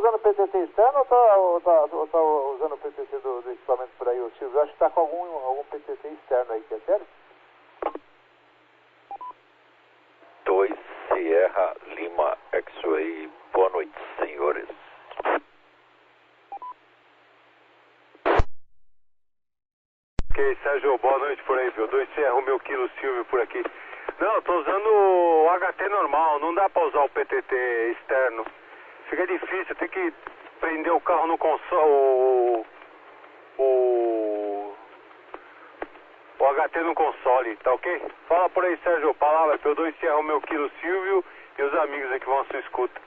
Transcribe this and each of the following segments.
usando o PTT externo ou tá usando o PTT do equipamento por aí, o Silvio? Eu acho que tá com algum PTT externo aí, que é sério? 2 Sierra Lima X-Ray, boa noite, senhores. Ok, Sérgio, boa noite por aí, viu? 2 Sierra, Romeu Kilo Silvio por aqui. Não, eu tô usando o HT normal, não dá pra usar o PTT externo. Fica difícil, tem que prender o carro no console, o HT no console, tá ok? Fala por aí, Sérgio, palavra, P2 Sierra, Romeu Kilo Silvio e os amigos aí que vão à sua escuta.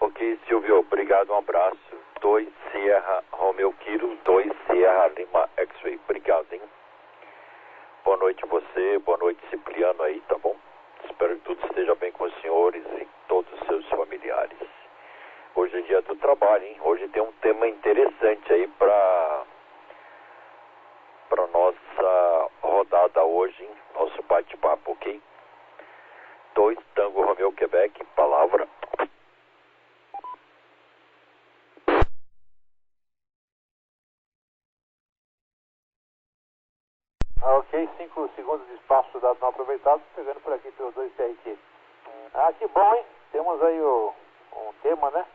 Ok, Silvio, obrigado, um abraço. 2 Sierra Romeo Kilo, 2 Sierra Lima X-Ray, obrigado, hein? Boa noite você, boa noite Cipriano aí, tá bom? Espero que tudo esteja bem com os senhores e todos os seus familiares. Hoje é dia do trabalho, hein? Hoje tem um tema interessante aí para nossa rodada hoje, hein? Nosso bate-papo, ok? 2 Tango Romeo Quebec, palavra. Ok, 5 segundos de espaço dado não aproveitado, pegando por aqui pelo 2TRT. Ah, que bom, hein? Temos aí um tema, né?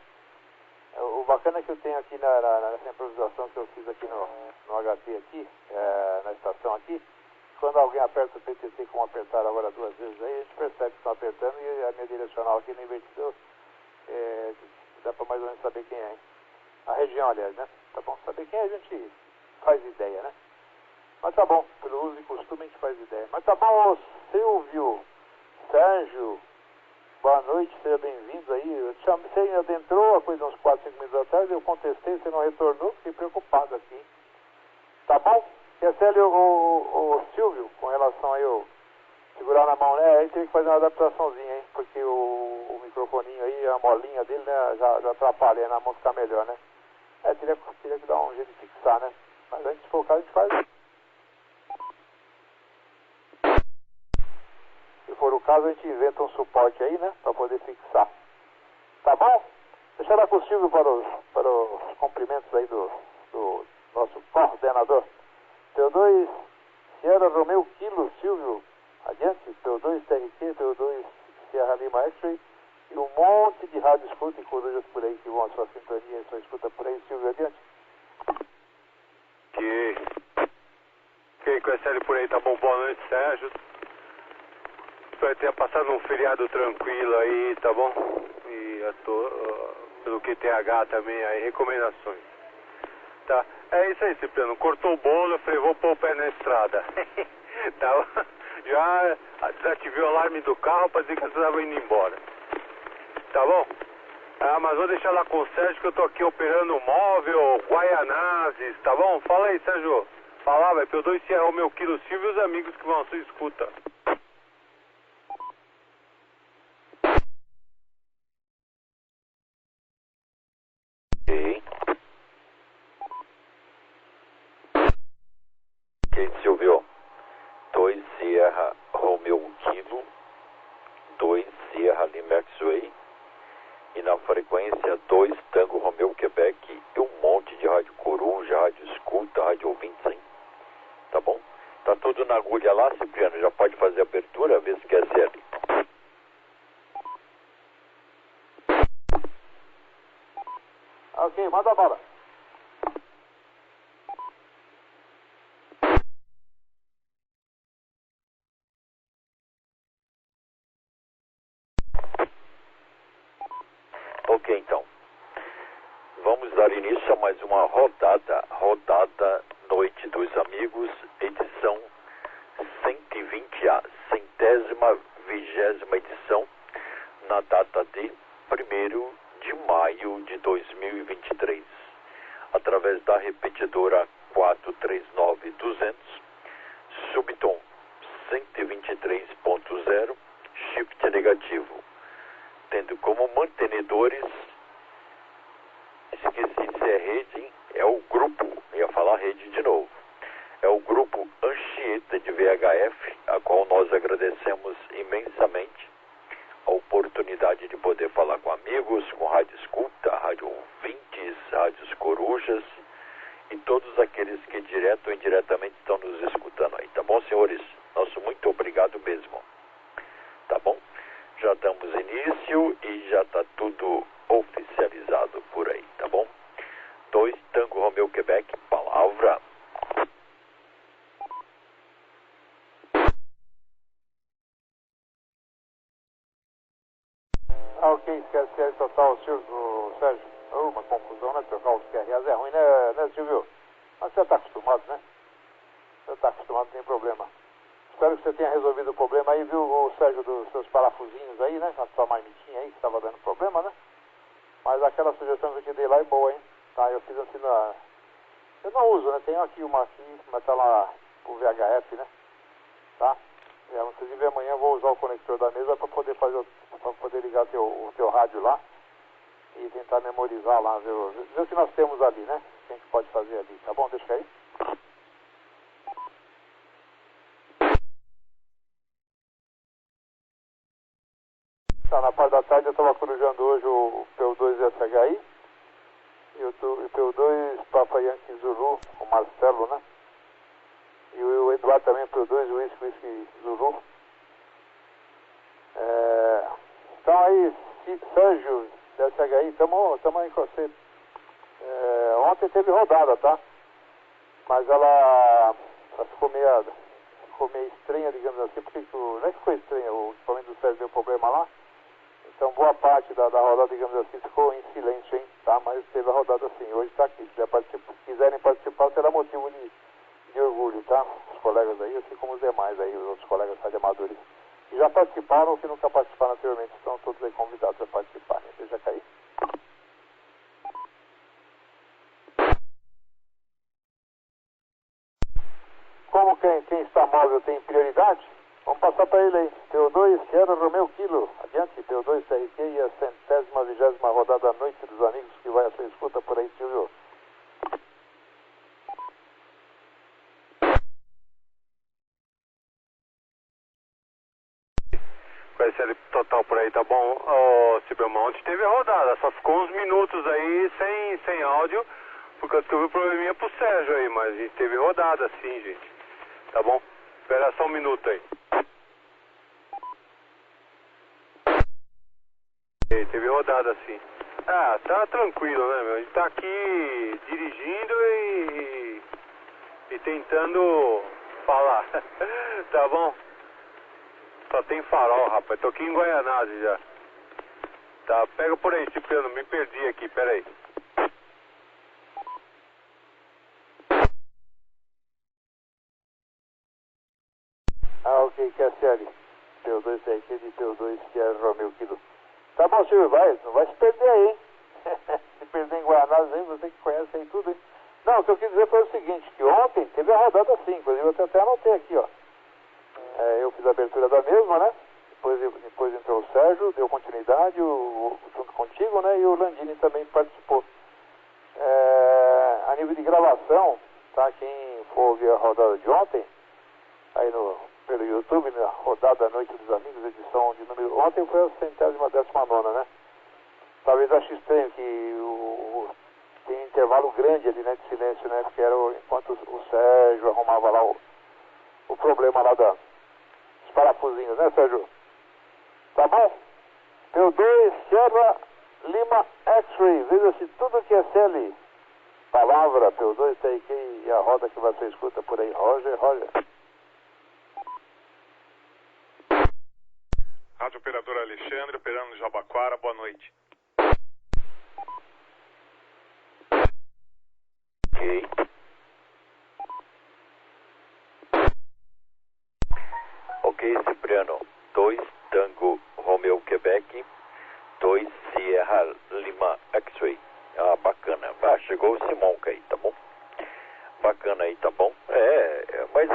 O bacana é que eu tenho aqui nessa improvisação que eu fiz aqui no HT aqui, na estação aqui, quando alguém aperta o PTT como apertaram agora 2 vezes aí, a gente percebe que estão apertando e a minha direcional aqui no invertidor, dá para mais ou menos saber quem é, hein? A região, aliás, né? Tá bom, saber quem é a gente faz ideia, né? Mas tá bom, pelo uso e costume a gente faz ideia. Mas tá bom, Silvio, Sérgio, boa noite, seja bem-vindo aí. Eu te chamei, você adentrou há coisa de uns 4, 5 minutos atrás, eu contestei, você não retornou, fiquei preocupado aqui. Tá bom? Quer ser o Silvio, com relação aí ao segurar na mão, né? Aí teve que fazer uma adaptação,zinha, hein? Porque o microfoninho aí, a molinha dele, né, já atrapalha, na mão ficar melhor, né? Teria que dar um jeito de fixar, né? Mas antes de focar, a gente faz. Se for o caso, a gente inventa um suporte aí, né? Para poder fixar. Tá bom? Deixa eu dar com o Silvio para os cumprimentos aí do nosso coordenador. P2 Sierra Romeo Kilo Silvio, adiante. P2 TRT, P2 Sierra Lima X-Ray. E um monte de rádio escuta e corujas por aí que vão à sua sintonia e sua escuta por aí. Silvio, adiante. Ok, com a série por aí, tá bom? Boa noite, Sérgio. Espero que tenha passado um feriado tranquilo aí, tá bom? E pelo QTH também aí, recomendações. Tá, é isso aí, Cipriano. Cortou o bolo, eu falei, vou pôr o pé na estrada. Tá, já desativei o alarme do carro pra dizer que eu estava indo embora. Tá bom? Ah, mas vou deixar lá com o Sérgio que eu tô aqui operando o móvel, Guaianazes, tá bom? Fala aí, Sérgio. Fala, vai, P2 Sierra Romeo Kilo Silvio e os amigos que vão à sua escuta. Ok, Silvio. 2 Sierra Romeo Kilo, 2 Sierra Lima X-Ray. E na frequência 2 Tango Romeo Quebec e um monte de rádio coruja, rádio escuta, rádio ouvintes, hein? Tá bom? Tá tudo na agulha lá, Cipriano, já pode fazer a abertura, ver se quer ser ali. Ok, manda a bola. Ok, então. Vamos dar início a mais uma rodada Noite dos Amigos, edição 120A, 120ª edição, na data de 1º de maio de 2023, através da repetidora 439-200, subtom 123.0, shift negativo, tendo como mantenedores, esqueci de ser rede, hein? É o grupo, ia falar rede de novo, é o e todos aqueles que direto ou indiretamente estão nos escutando aí, tá bom, senhores? Nosso muito obrigado mesmo, tá bom? Já damos início e já está tudo oficializado por aí, tá bom? 2 Tango Romeo Quebec, palavra. Ok, esquece aí total, Silvio, Sérgio. Uma confusão, né? Trocar os QRAs é ruim, né, Silvio? Mas você está acostumado, né? Você está acostumado, não tem problema. Espero que você tenha resolvido o problema aí, viu, o Sérgio, dos seus parafusinhos aí, né? Com a sua marmitinha aí, que estava dando problema, né? Mas aquela sugestão que eu te dei lá é boa, hein? Tá, eu fiz assim na... Eu não uso, né? Tenho aqui uma aqui, mas tá lá o VHF, né? Tá? Inclusive amanhã eu vou usar o conector da mesa para poder fazer, para poder ligar o teu rádio lá e tentar memorizar lá, ver o que nós temos ali, né? O que a gente pode fazer ali, tá bom? Deixa aí. Tá, na parte da tarde eu estava corujando hoje o PO2SHI e o PO2 Papa Yankee Zulu, o Marcelo, né? E o Eduardo também, PO2 Whisky Zulu. Então aí, Sérgio, SHI, estamos aí com você. Ontem teve rodada, tá? Mas ela ficou meio estranha, digamos assim, porque não é que ficou estranha, o equipamento do Sérgio deu problema lá. Então boa parte da rodada, digamos assim, ficou em silêncio, hein? Tá? Mas teve a rodada assim, hoje está aqui. Se quiserem participar, será motivo de orgulho, tá? Os colegas aí, assim como os demais aí, os outros colegas radioamadores. E já participaram ou que nunca participaram anteriormente, estão todos aí convidados a participarem. Deixa cair. Como quem está móvel tem prioridade, vamos passar para ele aí. PO2, Sierra Romeo Kilo. Adiante, PO2 TRT e a 120ª rodada da Noite dos Amigos que vai a sua escuta por aí, Silvio. Com esse total por aí, tá bom? Ô, Silvio, ontem teve a rodada, só ficou uns minutos aí sem áudio, porque eu tive um probleminha pro Sérgio aí, mas a gente teve rodada sim, gente. Tá bom? Espera só um minuto aí. Teve rodada sim. Ah, tá tranquilo, né, meu? A gente tá aqui dirigindo e tentando falar. Tá bom? Só tem farol, rapaz. Tô aqui em Guaianazes já. Tá, pega por aí, Cipriano. Me perdi aqui, pera aí. Ok, QSL. PO2 TRT de PO2 Sierra Romeo Kilo. Tá bom, Silvio, não vai se perder aí, hein? Se perder em Guaianazes aí, você que conhece aí tudo, hein? Não, o que eu quis dizer foi o seguinte, que ontem teve a rodada sim, inclusive eu até anotei aqui, ó. Eu fiz a abertura da mesma, né? Depois entrou o Sérgio, deu continuidade, junto contigo, né? E o Landini também participou. A nível de gravação, tá? Quem for ouvir a rodada de ontem, aí pelo YouTube, na rodada da Noite dos Amigos, edição de número... Ontem foi a 119ª, né? Talvez ache estranho que tem intervalo grande ali, né, de silêncio, né? Porque era enquanto o Sérgio arrumava lá o problema lá dos parafusinhos, né, Sérgio? Tá bom? PO2, Sierra Lima X-Ray. Veja-se tudo que é CL. Palavra, PO2, TRQ e a roda que você escuta por aí. Roger. Rádio Operador Alexandre, operando no Jabaquara, boa noite. Ok. Ok, Cipriano. 2 Tango Romeo Quebec, 2 Sierra Lima X-Ray. Ah, bacana. Chegou o Simonca aí, tá bom? Bacana aí, tá bom? Mas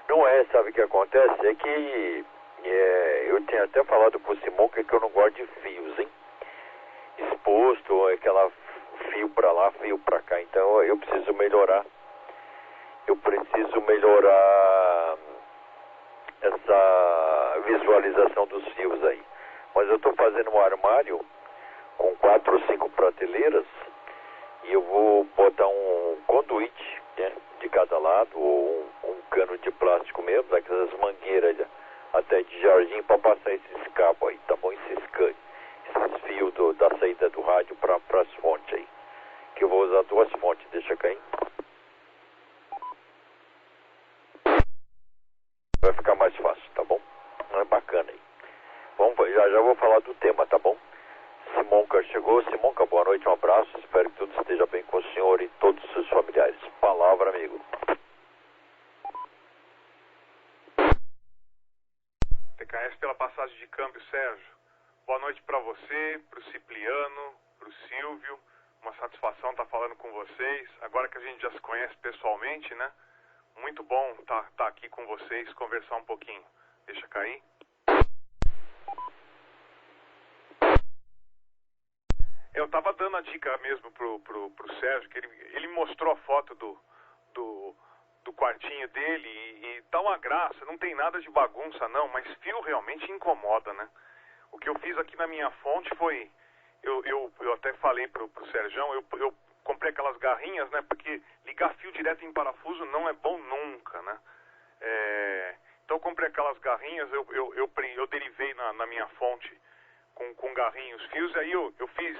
não sabe o que acontece? É que eu tinha até falado pro Simonca que eu não gosto de fios, hein? Exposto, aquela fio pra lá, fio pra cá. Então eu preciso melhorar. Essa visualização dos fios aí. Mas eu estou fazendo um armário com 4 ou 5 prateleiras e eu vou botar um encanado, ou um cano de plástico mesmo, daquelas mangueiras até de jardim, para passar esses cabos aí, tá bom? Esses fios da saída do rádio para as fontes aí. Que eu vou usar 2 fontes, deixa cair. Vai ficar mais fácil, tá bom? É bacana aí. Vamos, já vou falar do tema, tá bom? Simonca chegou. Simonca, boa noite, um abraço. Espero que tudo esteja bem com o senhor e todos os seus familiares. Palavra, amigo. TKS pela passagem de câmbio, Sérgio. Boa noite para você, para o Cipriano, para o Silvio. Uma satisfação estar falando com vocês. Agora que a gente já se conhece pessoalmente, né? Muito bom tá aqui com vocês, conversar um pouquinho. Deixa cair. Eu tava dando a dica mesmo pro Sérgio, que ele mostrou a foto do quartinho dele e tá uma graça, não tem nada de bagunça não, mas fio realmente incomoda, né? O que eu fiz aqui na minha fonte foi, eu até falei pro Sérgio, eu comprei aquelas garrinhas, né? Porque ligar fio direto em parafuso não é bom nunca, né? Então eu comprei aquelas garrinhas, eu derivei na minha fonte com garrinhos, fios, aí eu fiz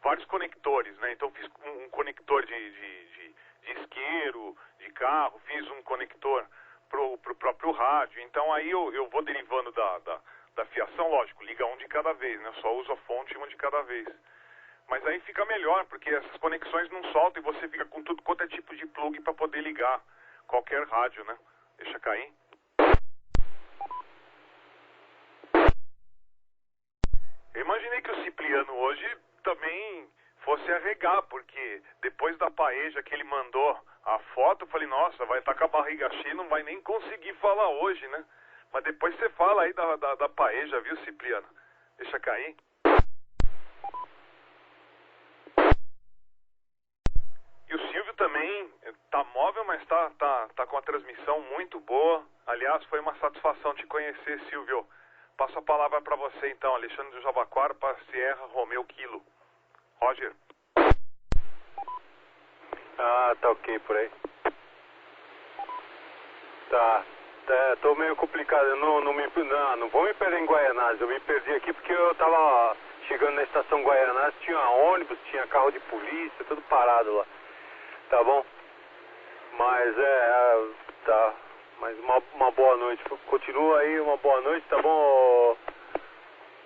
vários conectores, né? Então eu fiz um conector de isqueiro, de carro, fiz um conector pro próprio rádio. Então aí eu vou derivando da fiação, lógico, liga um de cada vez, né? Eu só uso a fonte uma de cada vez. Mas aí fica melhor, porque essas conexões não soltam e você fica com tudo quanto é tipo de plug para poder ligar qualquer rádio, né? Deixa cair. Eu imaginei que o Cipriano hoje também fosse arregar, porque depois da paeja que ele mandou a foto, eu falei, nossa, vai estar com a barriga cheia, não vai nem conseguir falar hoje, né? Mas depois você fala aí da paeja, viu, Cipriano? Deixa cair. E o Silvio também tá móvel, mas tá com a transmissão muito boa. Aliás, foi uma satisfação te conhecer, Silvio. Passo a palavra para você então, Alexandre do Jabaquara, para Sierra Romeo Kilo. Roger. Tá ok por aí. Tô meio complicado, eu não vou me perder em Guaianazes, eu me perdi aqui porque eu tava chegando na estação Guaianazes, tinha ônibus, tinha carro de polícia, tudo parado lá, tá bom? Mas tá, mas uma boa noite, continua aí, uma boa noite, tá bom,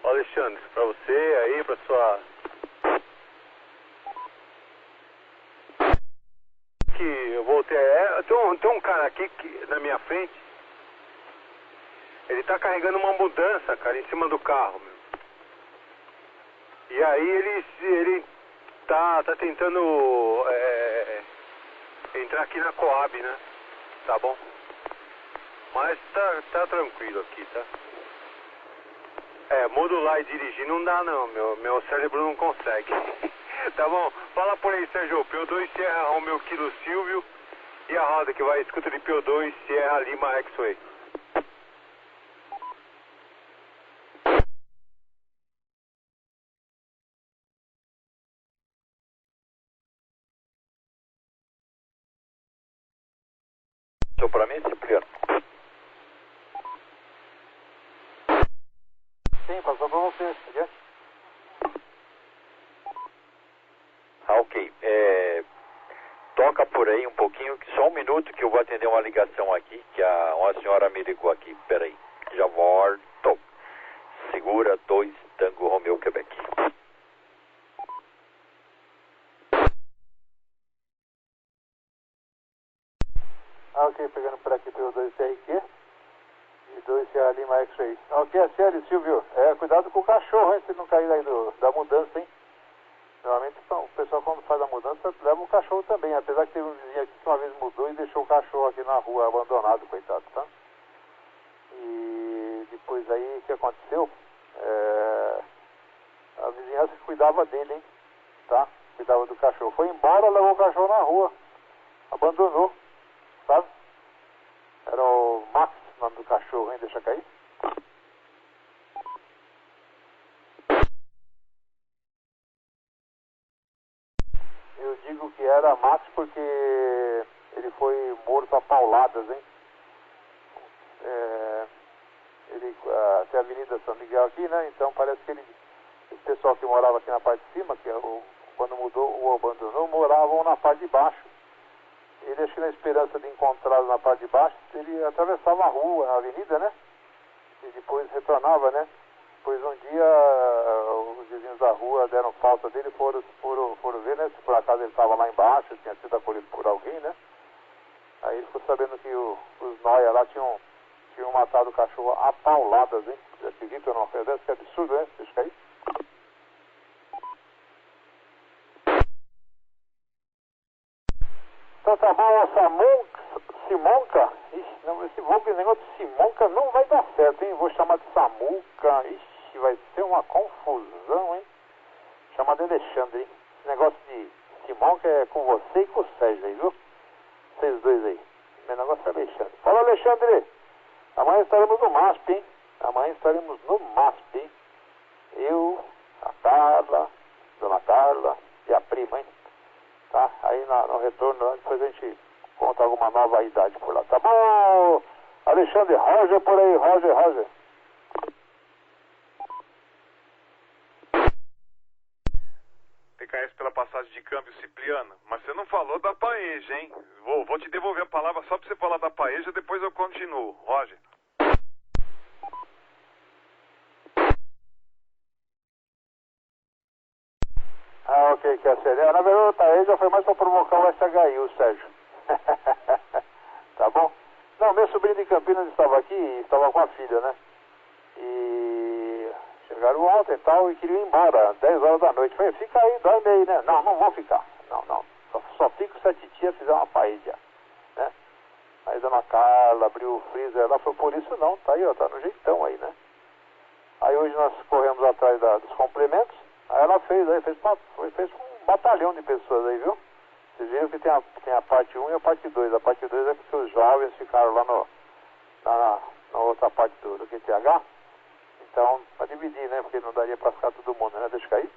Alexandre, pra você aí, pra sua... Que eu voltei, tem um cara aqui na minha frente, ele tá carregando uma mudança, cara, em cima do carro, meu. E aí ele tá tentando entrar aqui na Coab, né? Tá bom? Mas tá tranquilo aqui, tá? Modular e dirigir não dá não, meu cérebro não consegue. Tá bom? Fala por aí, Sérgio. P2 Sierra Romeo Kilo Silvio e a roda que vai escuta de P2 Sierra Lima X-Way. Só para mim, Cipriano? Sim, passou para você. Adiante. Ok. Toca por aí um pouquinho, só um minuto que eu vou atender uma ligação aqui, que uma senhora me ligou aqui. Peraí, já volto. Segura 2 Tango Romeo Quebec. Ok, pegando por aqui pelo 2TRQ e 2CA Lima X-Ray. Ok, é sério, Silvio. Cuidado com o cachorro, hein, se não cair aí da mudança, hein. Normalmente o pessoal quando faz a mudança leva o cachorro também, apesar que teve um vizinho aqui que uma vez mudou e deixou o cachorro aqui na rua abandonado, coitado, tá? E depois aí o que aconteceu? A vizinhança cuidava dele, hein? Tá? Cuidava do cachorro. Foi embora, levou o cachorro na rua. Abandonou, sabe? Era o Max, o nome do cachorro, hein? Deixa cair. Eu digo que era Max porque ele ele foi morto a pauladas, hein? Tem a Avenida São Miguel aqui, né? Então parece que esse pessoal que morava aqui na parte de cima, quando mudou ou abandonou, moravam na parte de baixo. Ele, acho que na esperança de encontrá-lo na parte de baixo, ele atravessava a rua, a avenida, né? E depois retornava, né? Pois um dia os vizinhos da rua deram falta dele, foram ver, né? Se por acaso ele estava lá embaixo, tinha sido acolhido por alguém, né? Aí ele ficou sabendo que os nóia lá tinham matado o cachorro a pauladas, hein? Você acredita ou não? Deve ser absurdo, né? Deixa cair. Então tá bom, Simonca. Ixi, não, esse negócio de Simonca não vai dar certo, hein? Vou chamar de Samuca. Ixi, vai ser uma confusão, hein? Chamar de Alexandre, hein? Esse negócio de Simonca é com você e com o Sérgio aí, viu? Vocês dois aí. Meu negócio é Alexandre. Fala, Alexandre! Amanhã estaremos no MASP, hein? Amanhã estaremos no MASP, hein? Eu, a Carla, Dona Carla e a prima, hein? Tá? Aí no retorno, depois a gente conta alguma nova idade por lá. Tá bom, Alexandre? Roger por aí, Roger. TKS pela passagem de câmbio, Cipriano. Mas você não falou da Paeja, hein? Vou te devolver a palavra só pra você falar da Paeja, depois eu continuo. Roger. Ah, ok, quer ser. Na verdade, a Paeja foi mais pra provocar o SHI, o Sérgio. Tá bom? Não, meu sobrinho de Campinas estava aqui e estava com a filha, né? E chegaram ontem e tal e queriam ir embora, 10 horas da noite. Falei, fica aí, dorme aí, né? Não vou ficar. Não. Só fico se a titia fizer uma paella, né? Aí a Dona Carla abriu o freezer, ela falou, por isso não, tá aí, ó, tá no jeitão aí, né? Aí hoje nós corremos atrás dos complementos, aí ela fez um batalhão de pessoas aí, viu? Vocês viram que tem a parte 1 e a parte 2. A parte 2 é porque os jovens ficaram lá na outra parte do QTH. Então, para dividir, né? Porque não daria para ficar todo mundo, né? Deixa eu cair.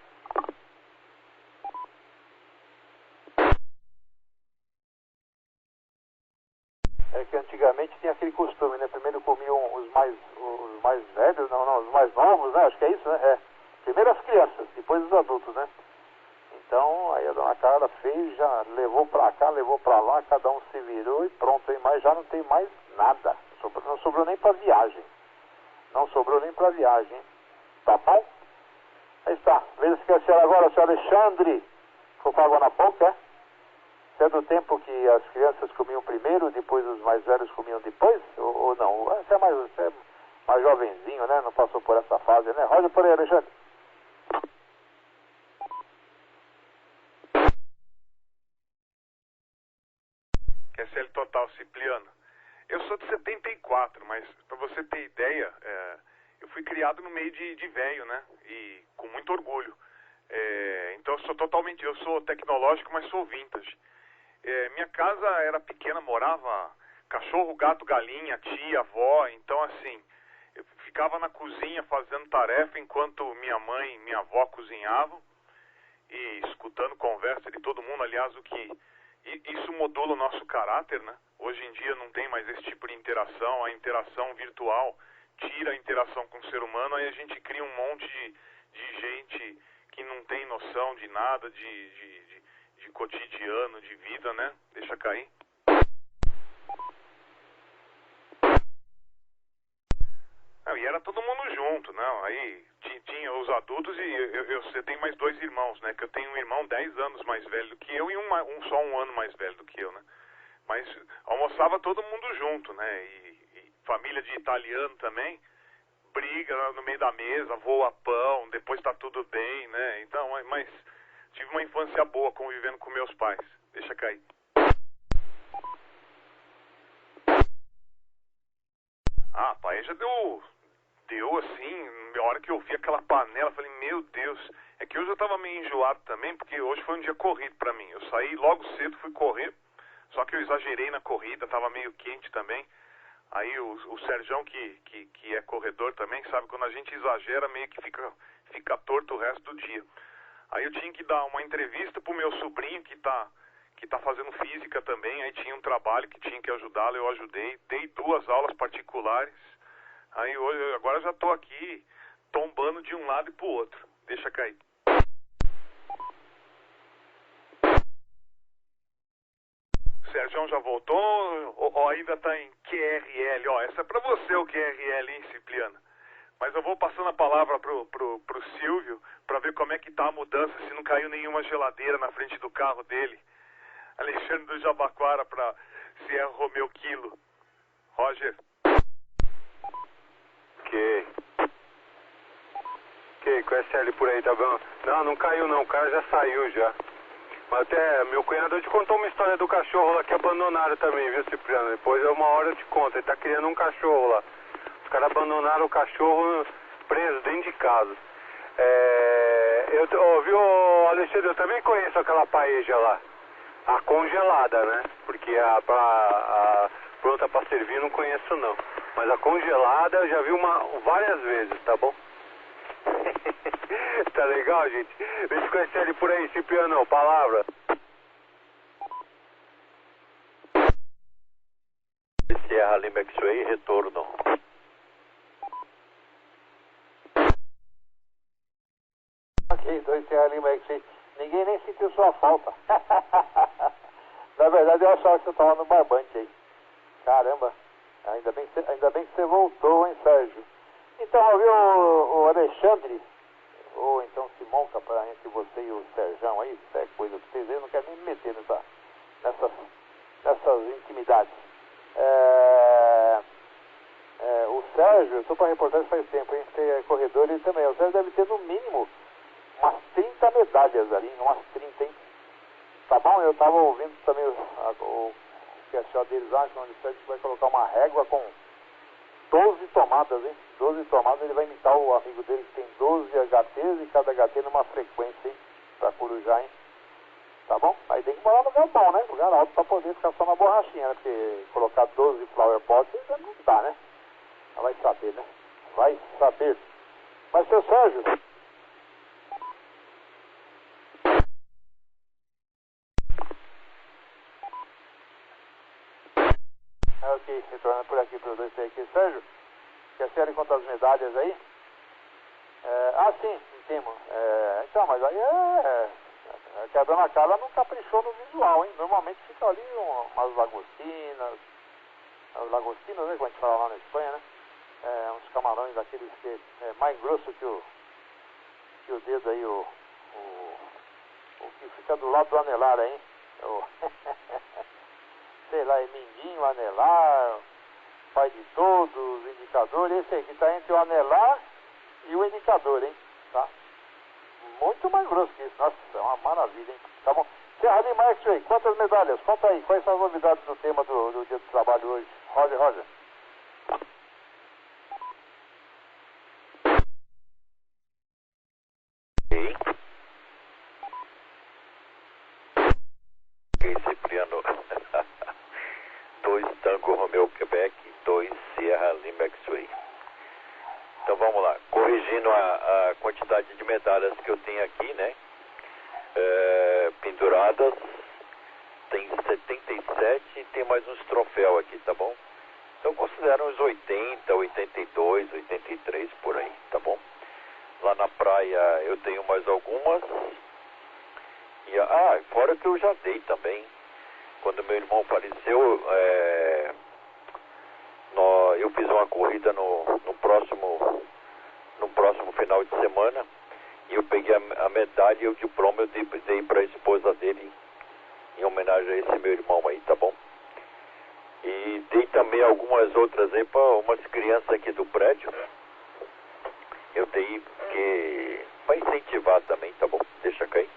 É que antigamente tinha aquele costume, né? Primeiro comiam os mais velhos, os mais novos, né? Acho que é isso, né? É. Primeiro as crianças, depois os adultos, né? Então, aí a Dona Carla fez, já levou pra cá, levou pra lá, cada um se virou e pronto, hein? Mas já não tem mais nada. Não sobrou nem pra viagem. Tá bom? Aí está. Veja se quer ser agora, seu Alexandre. Ficou com água na boca, é? Você é do tempo que as crianças comiam primeiro, depois os mais velhos comiam depois? Ou não? Você é mais jovenzinho, né? Não passou por essa fase, né? Roda por aí, Alexandre. QSL total, Cipriano. Eu sou de 74, mas pra você ter ideia, eu fui criado no meio de velho, né? E com muito orgulho. Então eu sou tecnológico, mas sou vintage. Minha casa era pequena, morava cachorro, gato, galinha, tia, avó. Então assim, eu ficava na cozinha fazendo tarefa enquanto minha mãe e minha avó cozinhavam e escutando conversa de todo mundo. Aliás, isso modula o nosso caráter, né? Hoje em dia não tem mais esse tipo de interação, a interação virtual tira a interação com o ser humano, aí a gente cria um monte de gente que não tem noção de nada, de cotidiano, de vida, né? Deixa cair. E era todo mundo junto, não? Aí tinha os adultos e você tem mais 2 irmãos, né? Que eu tenho um irmão 10 anos mais velho do que eu e só um ano mais velho do que eu, né? Mas almoçava todo mundo junto, né? E família de italiano também, briga no meio da mesa, voa pão, depois tá tudo bem, né? Então, mas tive uma infância boa convivendo com meus pais. Deixa cair. Ah, pai, já deu assim, na hora que eu vi aquela panela, falei, meu Deus. É que hoje eu tava meio enjoado também, porque hoje foi um dia corrido pra mim. Eu saí logo cedo, fui correr, só que eu exagerei na corrida, tava meio quente também. Aí o Serjão, que é corredor também, sabe, quando a gente exagera, meio que fica torto o resto do dia. Aí eu tinha que dar uma entrevista pro meu sobrinho, que que está fazendo física também, aí tinha um trabalho que tinha que ajudá-lo, eu ajudei, dei 2 aulas particulares, aí hoje, agora já estou aqui tombando de um lado e pro outro. Deixa cair. O Sérgio já voltou ou ainda está em QRL? Ó, essa é para você o QRL, hein, Cipriano? Mas eu vou passando a palavra pro Silvio para ver como é que tá a mudança, se não caiu nenhuma geladeira na frente do carro dele. Alexandre do Jabaquara para Sierra Romeo Kilo. Roger. Ok, com o SL por aí, tá bom? Não caiu não, o cara já saiu já. Mas até meu cunhado te contou uma história do cachorro lá que abandonaram também, viu, Cipriano? Depois uma hora eu te conto, ele tá criando um cachorro lá. Os caras abandonaram o cachorro preso dentro de casa. Viu, Alexandre, eu também conheço aquela paeja lá. A congelada, né? Porque a pronta pra servir não conheço não. Mas a congelada eu já vi várias vezes, tá bom? Tá legal, gente? Deixa eu conhecer ele por aí, Cipriano, palavra. Sierra Lima X-Ray, retorno. Ok, 2 Sierra Lima X-Ray. Ninguém nem sentiu sua falta. Na verdade, eu achava que você estava no barbante aí. Caramba, ainda bem que você voltou, hein, Sérgio? Então, viu, o Alexandre, ou então se monta entre você e o Serjão aí, isso é coisa pra vocês, eu não quero nem me meter nessas intimidades. O Sérgio, eu estou para reportagem faz tempo, hein, porque é corredor ele também. O Sérgio deve ter no mínimo umas 30 medalhas ali, umas 30, hein? Tá bom? Eu estava ouvindo também o QSO deles lá, onde o Sérgio vai colocar uma régua com 12 tomadas, hein? 12 tomadas, ele vai imitar o amigo dele que tem 12 HTs e cada HT numa frequência, hein? Pra Corujá, hein? Tá bom? Aí tem que morar no lugar bom, né? Lugar alto pra poder ficar só na borrachinha, né? Porque colocar 12 flower pots não dá, né? Vai saber, né? Vai saber. Mas, seu Sérgio... Ok, retornando por aqui para o 2 aqui, Sérgio. Quer série quanto às medalhas aí? Sim, entendo. Então, mas aí é que a dona Carla não caprichou no visual, hein? Normalmente fica ali umas lagostinas, né? Como a gente fala lá na Espanha, né? Uns camarões daqueles que é mais grosso que o dedo aí, o que fica do lado do anelar aí, hein? Sei lá, é mindinho, anelar, pai de todos, indicador, esse aí que está entre o anelar e o indicador, hein? Tá? Muito mais grosso que isso, nossa, é uma maravilha, hein? Tá bom? Serra Lima X-Ray, quantas medalhas? Conta aí, quais são as novidades do tema do dia do trabalho hoje? Roger. Ok, Cipriano. 2 Tango Romeo Quebec, 2 Sierra Lima X-Ray. Então vamos lá, corrigindo a quantidade de medalhas que eu tenho aqui, né? Penduradas, tem 77 e tem mais uns troféus aqui, tá bom? Então considero uns 80, 82, 83 por aí, tá bom? Lá na praia eu tenho mais algumas. E, fora que eu já dei também. Quando meu irmão faleceu, eu fiz uma corrida no próximo final de semana e eu peguei a medalha e o diploma eu dei para a esposa dele em homenagem a esse meu irmão aí, tá bom? E dei também algumas outras aí para umas crianças aqui do prédio. Eu dei para incentivar também, tá bom? Deixa cair.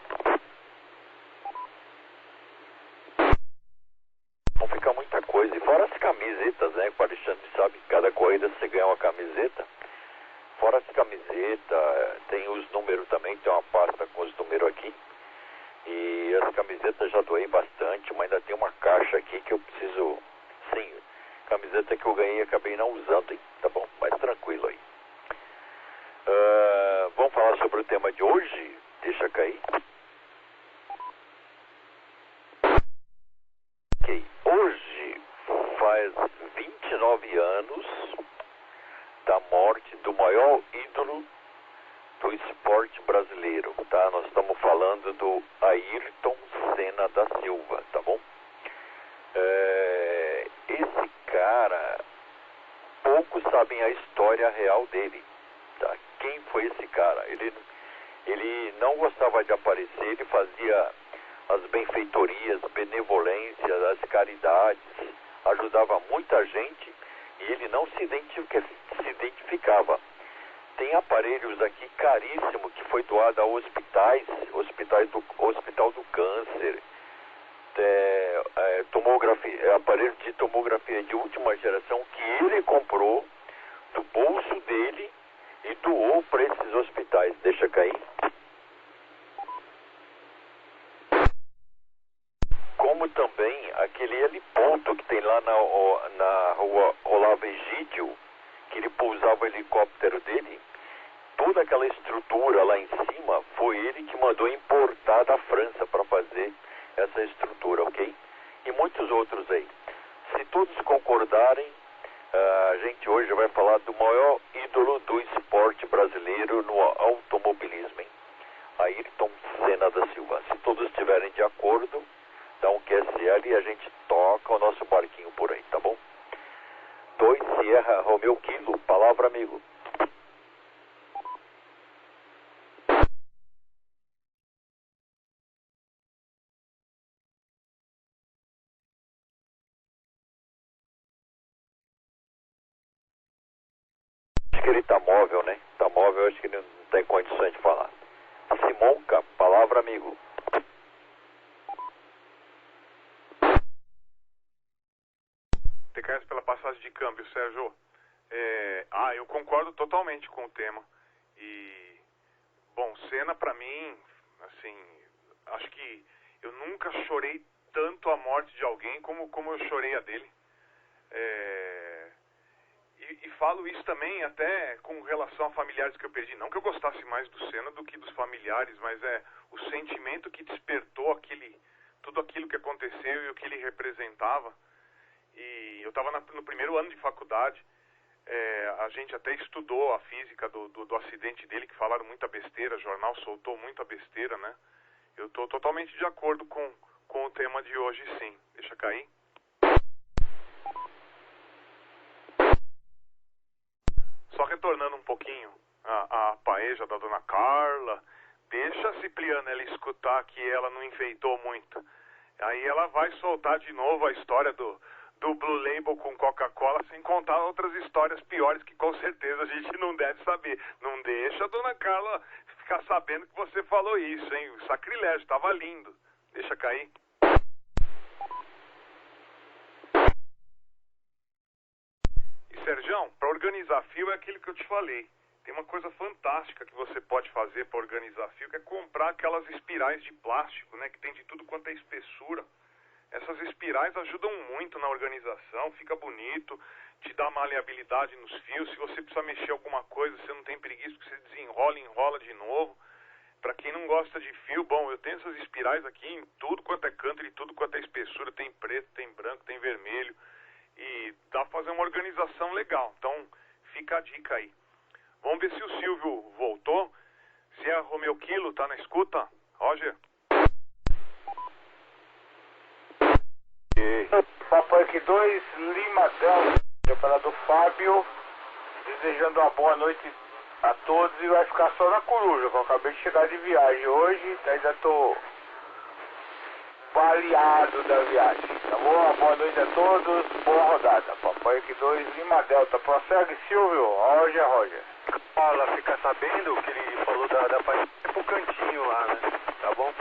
Não fica muita coisa. E fora as camisetas, né? O Alexandre sabe que cada corrida você ganha uma camiseta. Fora as camisetas, tem os números também, tem uma pasta com os números aqui. E as camisetas já doei bastante, mas ainda tem uma caixa aqui que eu preciso... Sim, camiseta que eu ganhei e acabei não usando, hein? Tá bom? Mas tranquilo aí. Vamos falar sobre o tema de hoje? Deixa cair. faz 29 anos da morte do maior ídolo do esporte brasileiro, tá? Nós estamos falando do Ayrton Senna da Silva, tá bom? Esse cara, poucos sabem a história real dele, tá? Quem foi esse cara? Ele não gostava de aparecer, ele fazia as benfeitorias, benevolências, as caridades, ajudava muita gente e ele não se identificava. Tem aparelhos aqui caríssimos que foi doado a hospitais, Hospital do Câncer, aparelho de tomografia de última geração que ele comprou do bolso dele e doou para esses hospitais. Deixa cair. Como também aquele heliponto que tem lá na rua Olavo Egídio, que ele pousava o helicóptero dele, toda aquela estrutura lá em cima foi ele que mandou importar da França para fazer essa estrutura, ok? E muitos outros aí. Se todos concordarem, a gente hoje vai falar do maior ídolo do esporte brasileiro no automobilismo, hein? Ayrton Senna da Silva. Se todos estiverem de acordo, dá um QSL e a gente toca o nosso barquinho por aí, tá bom? 2 Sierra Romeo Kilo, palavra amigo. Acho que ele tá móvel, né? Tá móvel, acho que ele não tem condições de falar. Simonca, palavra amigo. TKS pela passagem de câmbio, Sérgio. Eu concordo totalmente com o tema. E, bom, Senna pra mim, assim, acho que eu nunca chorei tanto a morte de alguém como eu chorei a dele. E falo isso também até com relação a familiares que eu perdi. Não que eu gostasse mais do Senna do que dos familiares, mas o sentimento que despertou tudo aquilo que aconteceu e o que ele representava. E eu estava no primeiro ano de faculdade, a gente até estudou a física do acidente dele, que falaram muita besteira, o jornal soltou muita besteira, né? Eu estou totalmente de acordo com o tema de hoje, sim. Deixa cair. Só retornando um pouquinho a paeja da dona Carla, deixa a Cipriana ela escutar que ela não enfeitou muito. Aí ela vai soltar de novo a história do Blue Label com Coca-Cola, sem contar outras histórias piores que com certeza a gente não deve saber. Não deixa a dona Carla ficar sabendo que você falou isso, hein? O sacrilégio, estava lindo. Deixa cair. E Sergião, para organizar fio é aquilo que eu te falei. Tem uma coisa fantástica que você pode fazer para organizar fio, que é comprar aquelas espirais de plástico, né? Que tem de tudo quanto é espessura. Essas espirais ajudam muito na organização, fica bonito, te dá maleabilidade nos fios. Se você precisa mexer alguma coisa, você não tem preguiça, porque você desenrola e enrola de novo. Para quem não gosta de fio, bom, eu tenho essas espirais aqui em tudo quanto é canto, de tudo quanto é espessura. Tem preto, tem branco, tem vermelho. E dá para fazer uma organização legal. Então, fica a dica aí. Vamos ver se o Silvio voltou. Se a Romeo Kilo tá na escuta. Roger? Papai aqui 2, Lima Delta, operador Fábio, desejando uma boa noite a todos e vai ficar só na Coruja, que eu acabei de chegar de viagem hoje, ainda tô baleado da viagem, tá bom? Uma boa noite a todos, boa rodada. Papai aqui 2, Lima Delta, prossegue Silvio, Roger. Paula, fica sabendo que ele falou da paixão pro cantinho lá, né? Tá bom?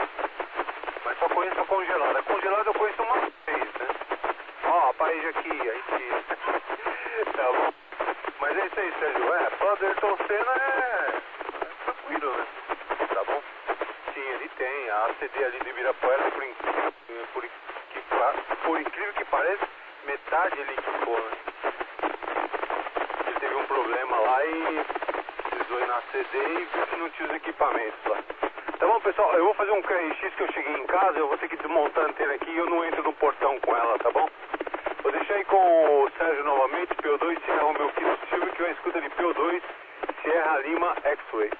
Mas só conheço a congelada. A congelada eu conheço uma vez, né? Ó, a parede aqui, aí sim. Tá bom? Mas é isso aí, Sérgio. Fã do Ayrton Senna é tranquilo, né? Tá bom? Sim, ele tem. A CD ali de Ibirapuera, por incrível que pareça, metade ele equipou, né? Ele teve um problema lá e precisou ir na CD e viu que não tinha os equipamentos lá. Tá bom, pessoal? Eu vou fazer um QRX que eu cheguei em casa, eu vou ter que desmontar a antena aqui e eu não entro no portão com ela, tá bom? Vou deixar aí com com o Sérgio novamente, P2 Sierra Romeo Kilo Silvio, que vai escuta de P2 Sierra Lima X-Way.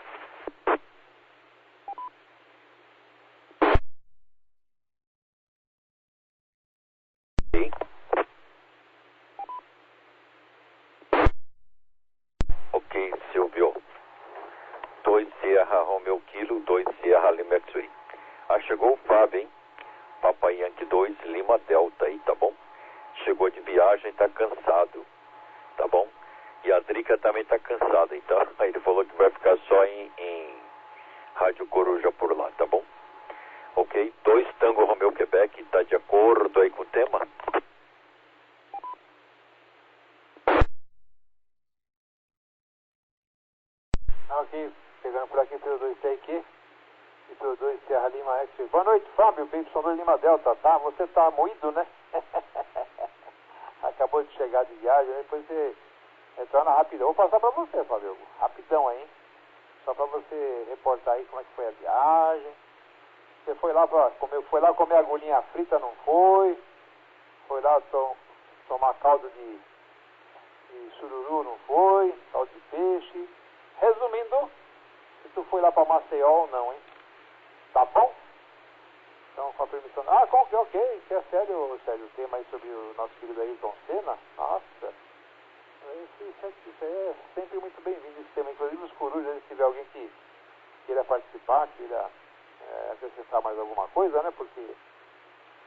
Ok, Silvio. 2 Sierra Romeo Kilo, 2 Sierra Lima X-Way. Ah, chegou o Fábio, hein? Papai Yankee 2, Lima Delta aí, tá bom? Chegou de viagem, tá cansado, tá bom? E a Drica também tá cansada, então ele falou que vai ficar só em Rádio Coruja por lá, tá bom? Ok, 2 Tango Romeo Quebec, tá de acordo aí com o tema? Ok, chegando por aqui pelo 2 TQ e pelo 2 Sierra Lima X. Boa noite, Fábio, PY2 Lima Delta, tá? Você tá moído, né? Acabou de chegar de viagem, depois você retorna rapidão. Vou passar pra você, Fábio, rapidão aí, hein? Só pra você reportar aí como é que foi a viagem. Você foi lá comer agulhinha frita, não foi? Foi lá tomar caldo de sururu, não foi? Caldo de peixe. Resumindo, se tu foi lá pra Maceió ou não, hein? Tá bom? Então, com a permissão... Ah, ok, que é sério o tema aí sobre o nosso querido Ayrton Senna. Nossa, isso aí é sempre muito bem-vindo esse tema. Inclusive os corujas, se tiver alguém que queira participar, queira acrescentar mais alguma coisa, né? Porque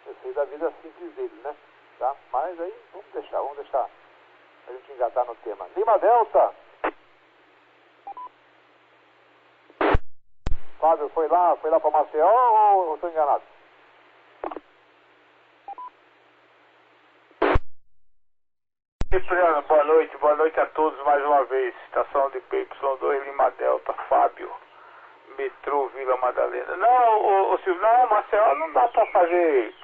eu sei da vida simples dele, né? Tá? Mas aí, vamos deixar a gente engatar no tema. Lima Delta! Fábio, foi lá pra Maceió ou estou enganado? Cipriano, boa noite a todos mais uma vez. Estação de PY2 Lima Delta, Fábio, metrô Vila Madalena. Não, Silvio, não, Maceió não dá pra fazer.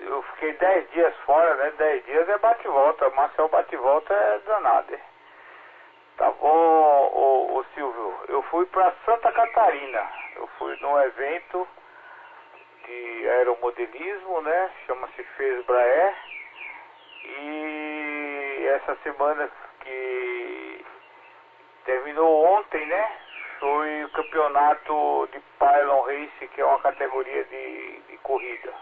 Eu fiquei 10 dias fora, né? 10 dias é bate e volta. Maceió bate e volta é danado, hein? Tá bom, ô Silvio, eu fui pra Santa Catarina. Eu fui num evento de aeromodelismo, né? Chama-se FESBRAE. E essa semana que terminou ontem, né? Foi o campeonato de Pylon Race, que é uma categoria de corrida.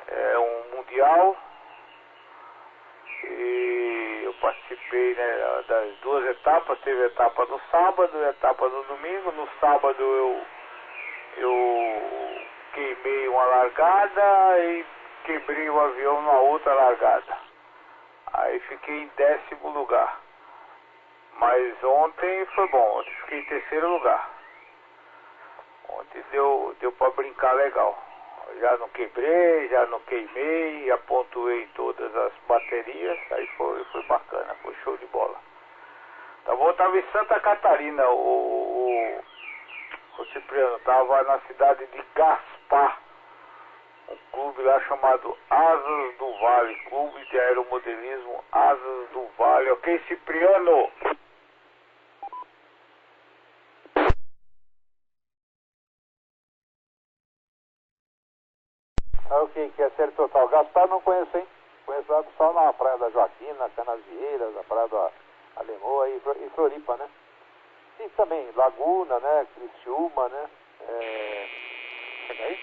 É um mundial. E eu participei, né, das 2 etapas. Teve a etapa no sábado e a etapa no domingo. No sábado eu queimei uma largada e quebrei o avião na outra largada. Aí fiquei em 10º lugar. Mas ontem foi bom, ontem fiquei em 3º lugar. Ontem deu pra brincar legal. Já não quebrei, já não queimei, já pontuei todas as baterias, aí foi bacana, foi show de bola. Tá bom, eu tava em Santa Catarina, o Cipriano, tava na cidade de Gaspar, um clube lá chamado Asas do Vale, Clube de Aeromodelismo Asas do Vale, ok, Cipriano? Ok, que é sério total. Gaspar não conheço, hein? Conheço lá só na Praia da Joaquina, Canasvieiras, na Praia da Alemoa e Floripa, né? E também Laguna, né? Criciúma, né? Chega aí.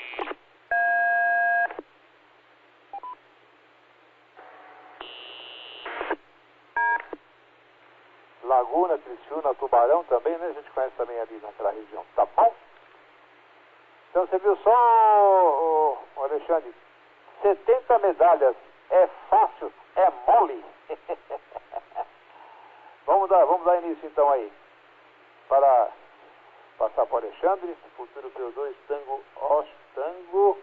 Laguna, Criciúma, Tubarão também, né? A gente conhece também ali naquela região. Tá bom? Então você viu só, o Alexandre, 70 medalhas, é fácil, é mole. vamos dar início então aí, para passar para o Alexandre, futuro P2, Tango,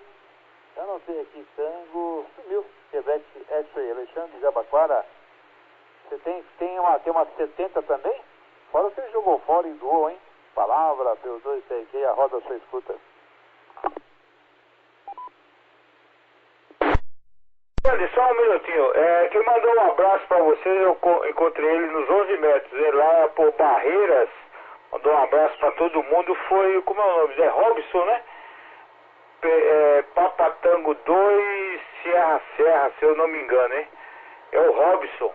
eu não sei aqui, Tango, sumiu, Quebec, X-Ray, Alexandre, Jabaquara, você tem uma 70 também? Fora que você jogou fora e doou, hein? Palavra, P2, TQ, a roda sua escuta. Só um minutinho, quem mandou um abraço pra vocês, eu encontrei ele nos 11 metros, ele lá por Barreiras, mandou um abraço pra todo mundo, foi, como é o nome, Zé Robson, né? Papatango 2, Serra, se eu não me engano, hein? É o Robson,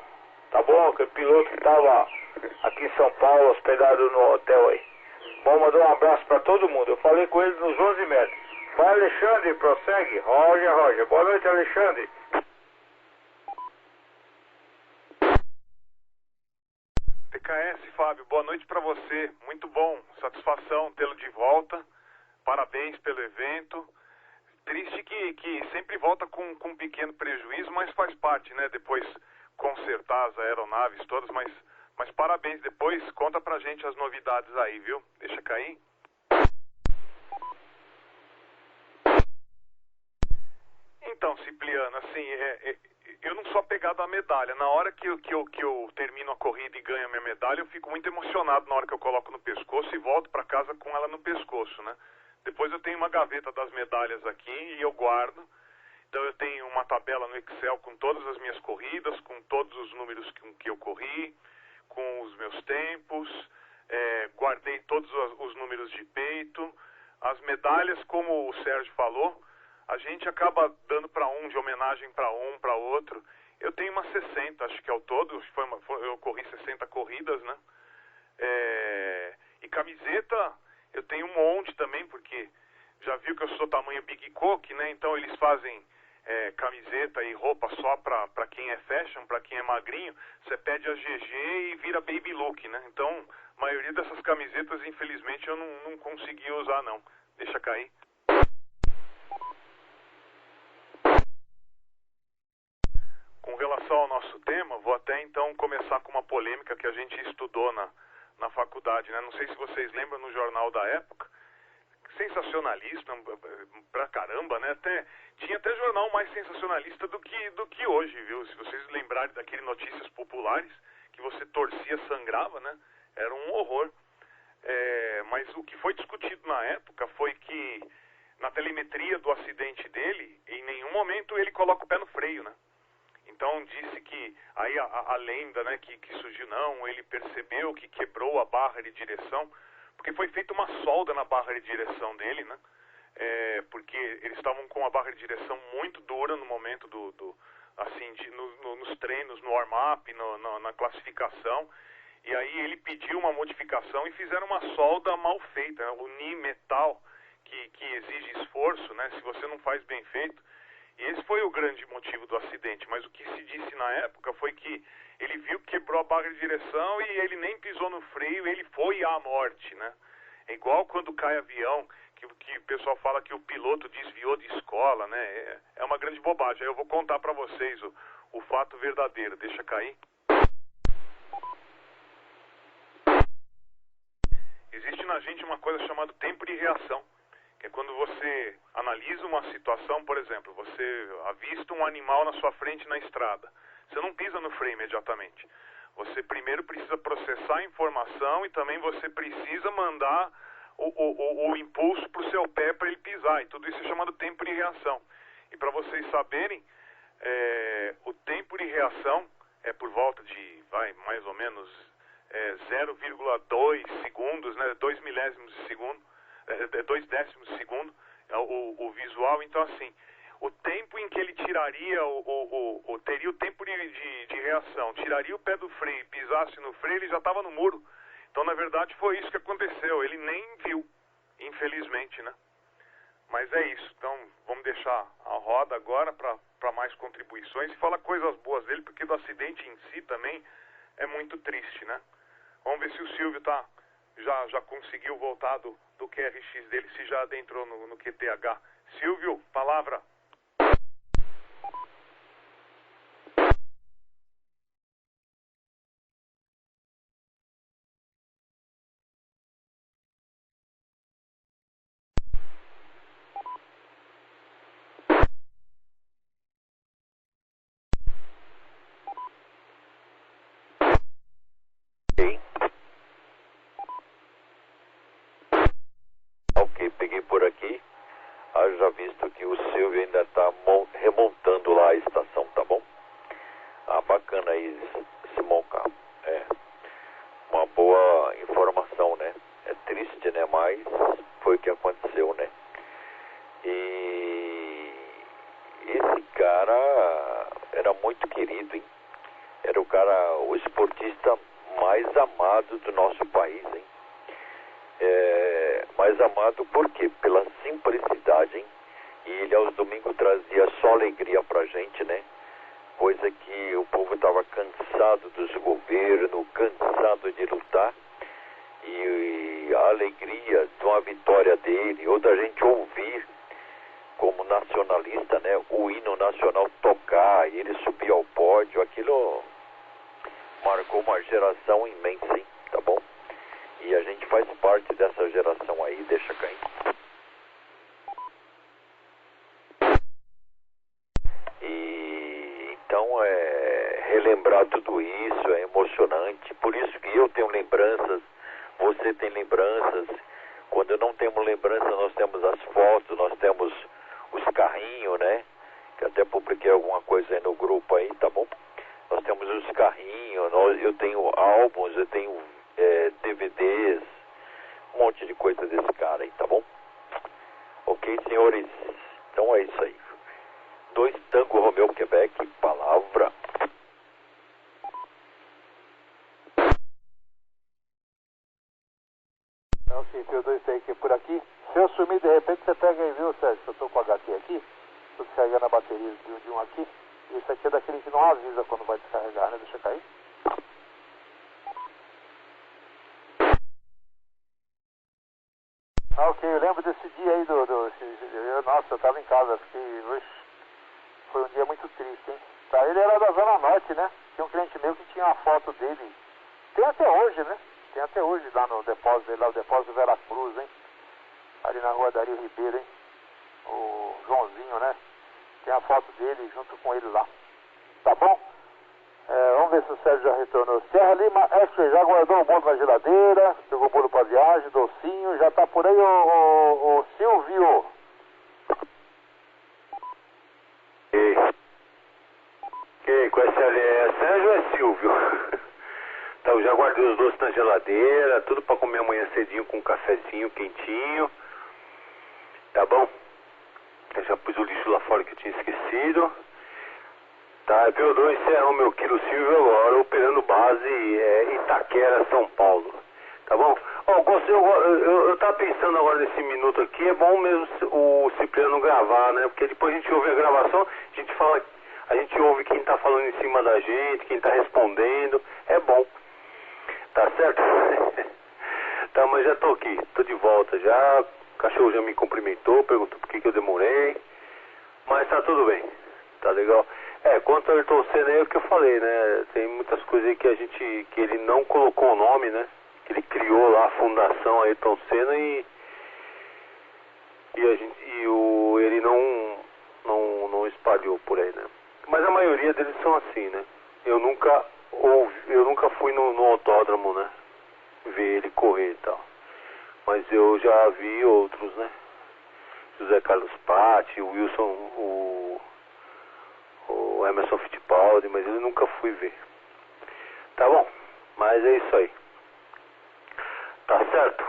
tá bom? Aquele piloto que tava aqui em São Paulo, hospedado no hotel aí. Bom, mandar um abraço pra todo mundo. Eu falei com ele nos 11 metros. Vai, Alexandre, prossegue. Roger. Boa noite, Alexandre. TKS, Fábio, boa noite para você. Muito bom, satisfação tê-lo de volta. Parabéns pelo evento. Triste que sempre volta com um pequeno prejuízo, mas faz parte, né? Depois consertar as aeronaves todas, mas parabéns. Depois conta pra gente as novidades aí, viu? Deixa cair. Então, Cipriano, assim, eu não sou apegado à medalha. Na hora que eu termino a corrida e ganho a minha medalha, eu fico muito emocionado na hora que eu coloco no pescoço e volto para casa com ela no pescoço, né? Depois eu tenho uma gaveta das medalhas aqui e eu guardo. Então eu tenho uma tabela no Excel com todas as minhas corridas, com todos os números que eu corri, com os meus tempos, guardei todos os números de peito. As medalhas, como o Sérgio falou, a gente acaba dando para um, de homenagem para um, para outro. Eu tenho umas 60, acho que ao todo, eu corri 60 corridas, né? E camiseta, eu tenho um monte também, porque já viu que eu sou tamanho Big Coke, né? Então eles fazem camiseta e roupa só para quem é fashion, para quem é magrinho. Você pede a GG e vira baby look, né? Então, a maioria dessas camisetas, infelizmente, eu não consegui usar, não. Deixa cair. Com relação ao nosso tema, vou até então começar com uma polêmica que a gente estudou na faculdade, né? Não sei se vocês lembram, no jornal da época, sensacionalista pra caramba, né? Tinha até jornal mais sensacionalista do que hoje, viu? Se vocês lembrarem daquele Notícias Populares, que você torcia, sangrava, né? Era um horror. Mas o que foi discutido na época foi que na telemetria do acidente dele, em nenhum momento ele coloca o pé no freio, né? Então disse que, aí a lenda, né, que surgiu, não, ele percebeu que quebrou a barra de direção, porque foi feita uma solda na barra de direção dele, né? Porque eles estavam com a barra de direção muito dura no momento nos treinos, no warm-up, na classificação, e aí ele pediu uma modificação e fizeram uma solda mal feita, né? Unir metal, que exige esforço, né? Se você não faz bem feito. E esse foi o grande motivo do acidente, mas o que se disse na época foi que ele viu que quebrou a barra de direção e ele nem pisou no freio, ele foi à morte, né? É igual quando cai avião, que o pessoal fala que o piloto desviou de escola, né? É uma grande bobagem. Aí eu vou contar para vocês o fato verdadeiro. Deixa cair. Existe na gente uma coisa chamada tempo de reação, que é quando você analisa uma situação, por exemplo, você avista um animal na sua frente na estrada. Você não pisa no freio imediatamente. Você primeiro precisa processar a informação e também você precisa mandar o impulso para o seu pé para ele pisar. E tudo isso é chamado tempo de reação. E para vocês saberem, o tempo de reação é por volta de, mais ou menos 0,2 segundos, né, 2 milésimos de segundo. 2 décimos de segundo, o visual. Então, assim, o tempo em que ele tiraria, teria o tempo de reação, tiraria o pé do freio e pisasse no freio, ele já estava no muro. Então, na verdade, foi isso que aconteceu. Ele nem viu, infelizmente, né? Mas é isso. Então, vamos deixar a roda agora para mais contribuições e falar coisas boas dele, porque do acidente em si também é muito triste, né? Vamos ver se o Silvio já conseguiu voltar do QRX dele, se já adentrou no QTH. Silvio, palavra. Ok, peguei por aqui. Haja visto que o Silvio ainda está remontando lá a estação, tá bom? Bacana aí, Simonca. Uma boa informação, né? É triste, né? Mas foi o que aconteceu, né? E esse cara era muito querido, hein? era o esportista mais amado do nosso país, hein? Mais amado por quê? Pela simplicidade, hein? E ele aos domingos trazia só alegria pra gente, né? Coisa que o povo estava cansado dos governos, cansado de lutar. E a alegria de uma vitória dele, ou da gente ouvir como nacionalista, né, o hino nacional tocar e ele subir ao pódio, aquilo marcou uma geração imensa, hein? Tá bom? E a gente faz parte dessa geração aí, deixa cair. E então relembrar tudo isso é emocionante, por isso que eu tenho lembranças, você tem lembranças. Quando não temos lembrança, nós temos as fotos, nós temos os carrinhos, né? Que até publiquei alguma coisa aí no grupo aí, tá bom? Nós temos os carrinhos, eu tenho álbuns, eu tenho DVDs, um monte de coisa desse cara aí, tá bom? Ok, senhores? Então é isso aí. 2 Tango Romeo Quebec, palavra. Ok, P2 tem que ir por aqui. Se eu sumir, de repente você pega aí, viu, Sérgio? Eu tô com o HT aqui, tô descarregando a bateria de um aqui. E esse aqui é daquele que não avisa quando vai descarregar, né? Deixa eu cair. Ok, eu lembro desse dia aí nossa, eu tava em casa, foi um dia muito triste, hein? Tá, ele era da Zona Norte, né? Tinha um cliente meu que tinha uma foto dele. Tem até hoje, né? Tem até hoje lá no depósito, lá o depósito Vera Cruz, hein? Ali na rua Dario Ribeiro, hein? O Joãozinho, né? Tem a foto dele junto com ele lá. Tá bom? Vamos ver se o Sérgio já retornou. Serra Lima X-Ray, já guardou o bolo na geladeira, pegou o bolo pra viagem, docinho, já tá por aí o Silvio. Com essa é Sérgio ou é Silvio? Tá, eu já guardei os doces na geladeira, tudo pra comer amanhã cedinho com um cafezinho quentinho. Tá bom? Eu já pus o lixo lá fora que eu tinha esquecido. Tá, P2 Serra Romeo Quilo Silvio agora, operando base Itaquera, São Paulo. Tá bom? Eu tava pensando agora nesse minuto aqui, é bom mesmo o Cipriano gravar, né? Porque depois a gente ouve a gravação, a gente ouve quem tá falando em cima da gente, quem tá respondendo, é bom. Tá certo? Tá, mas já tô aqui, tô de volta já, o cachorro já me cumprimentou, perguntou por que eu demorei, mas tá tudo bem, tá legal. Quanto ao Ayrton Senna é o que eu falei, né? Tem muitas coisas aí que ele não colocou o nome, né? Que ele criou lá a fundação Ayrton Senna e ele não espalhou por aí, né? Mas a maioria deles são assim, né? Eu nunca fui no autódromo, né? Ver ele correr e tal. Mas eu já vi outros, né? José Carlos Patti, o Wilson, o Emerson Fittipaldi, mas eu nunca fui ver. Tá bom? Mas é isso aí. Tá certo?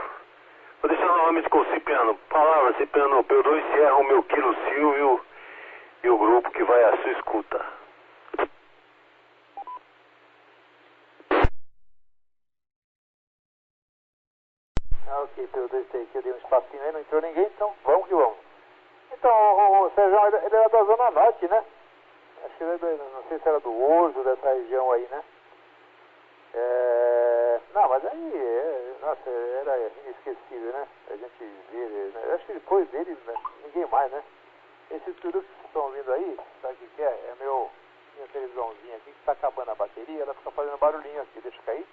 Vou deixar novamente com o Cipriano. Palavra, Cipriano, P2 Serra Romeo Quilo Silvio e o grupo que vai à sua escuta. Ok, P2 tem aqui, eu dei um espacinho aí, não entrou ninguém, então vamos que vamos. Então, o Sérgio, ele era da Zona Norte, né? Acho que não sei se era do Orzo, dessa região aí, né? Não, mas aí, nossa, era inesquecível, né? A gente vê, né? Acho que depois dele, né? Ninguém mais, né? Esse tudo que vocês estão ouvindo aí, sabe o que é? É minha televisãozinha aqui que está acabando a bateria, ela fica fazendo barulhinho aqui, deixa eu cair.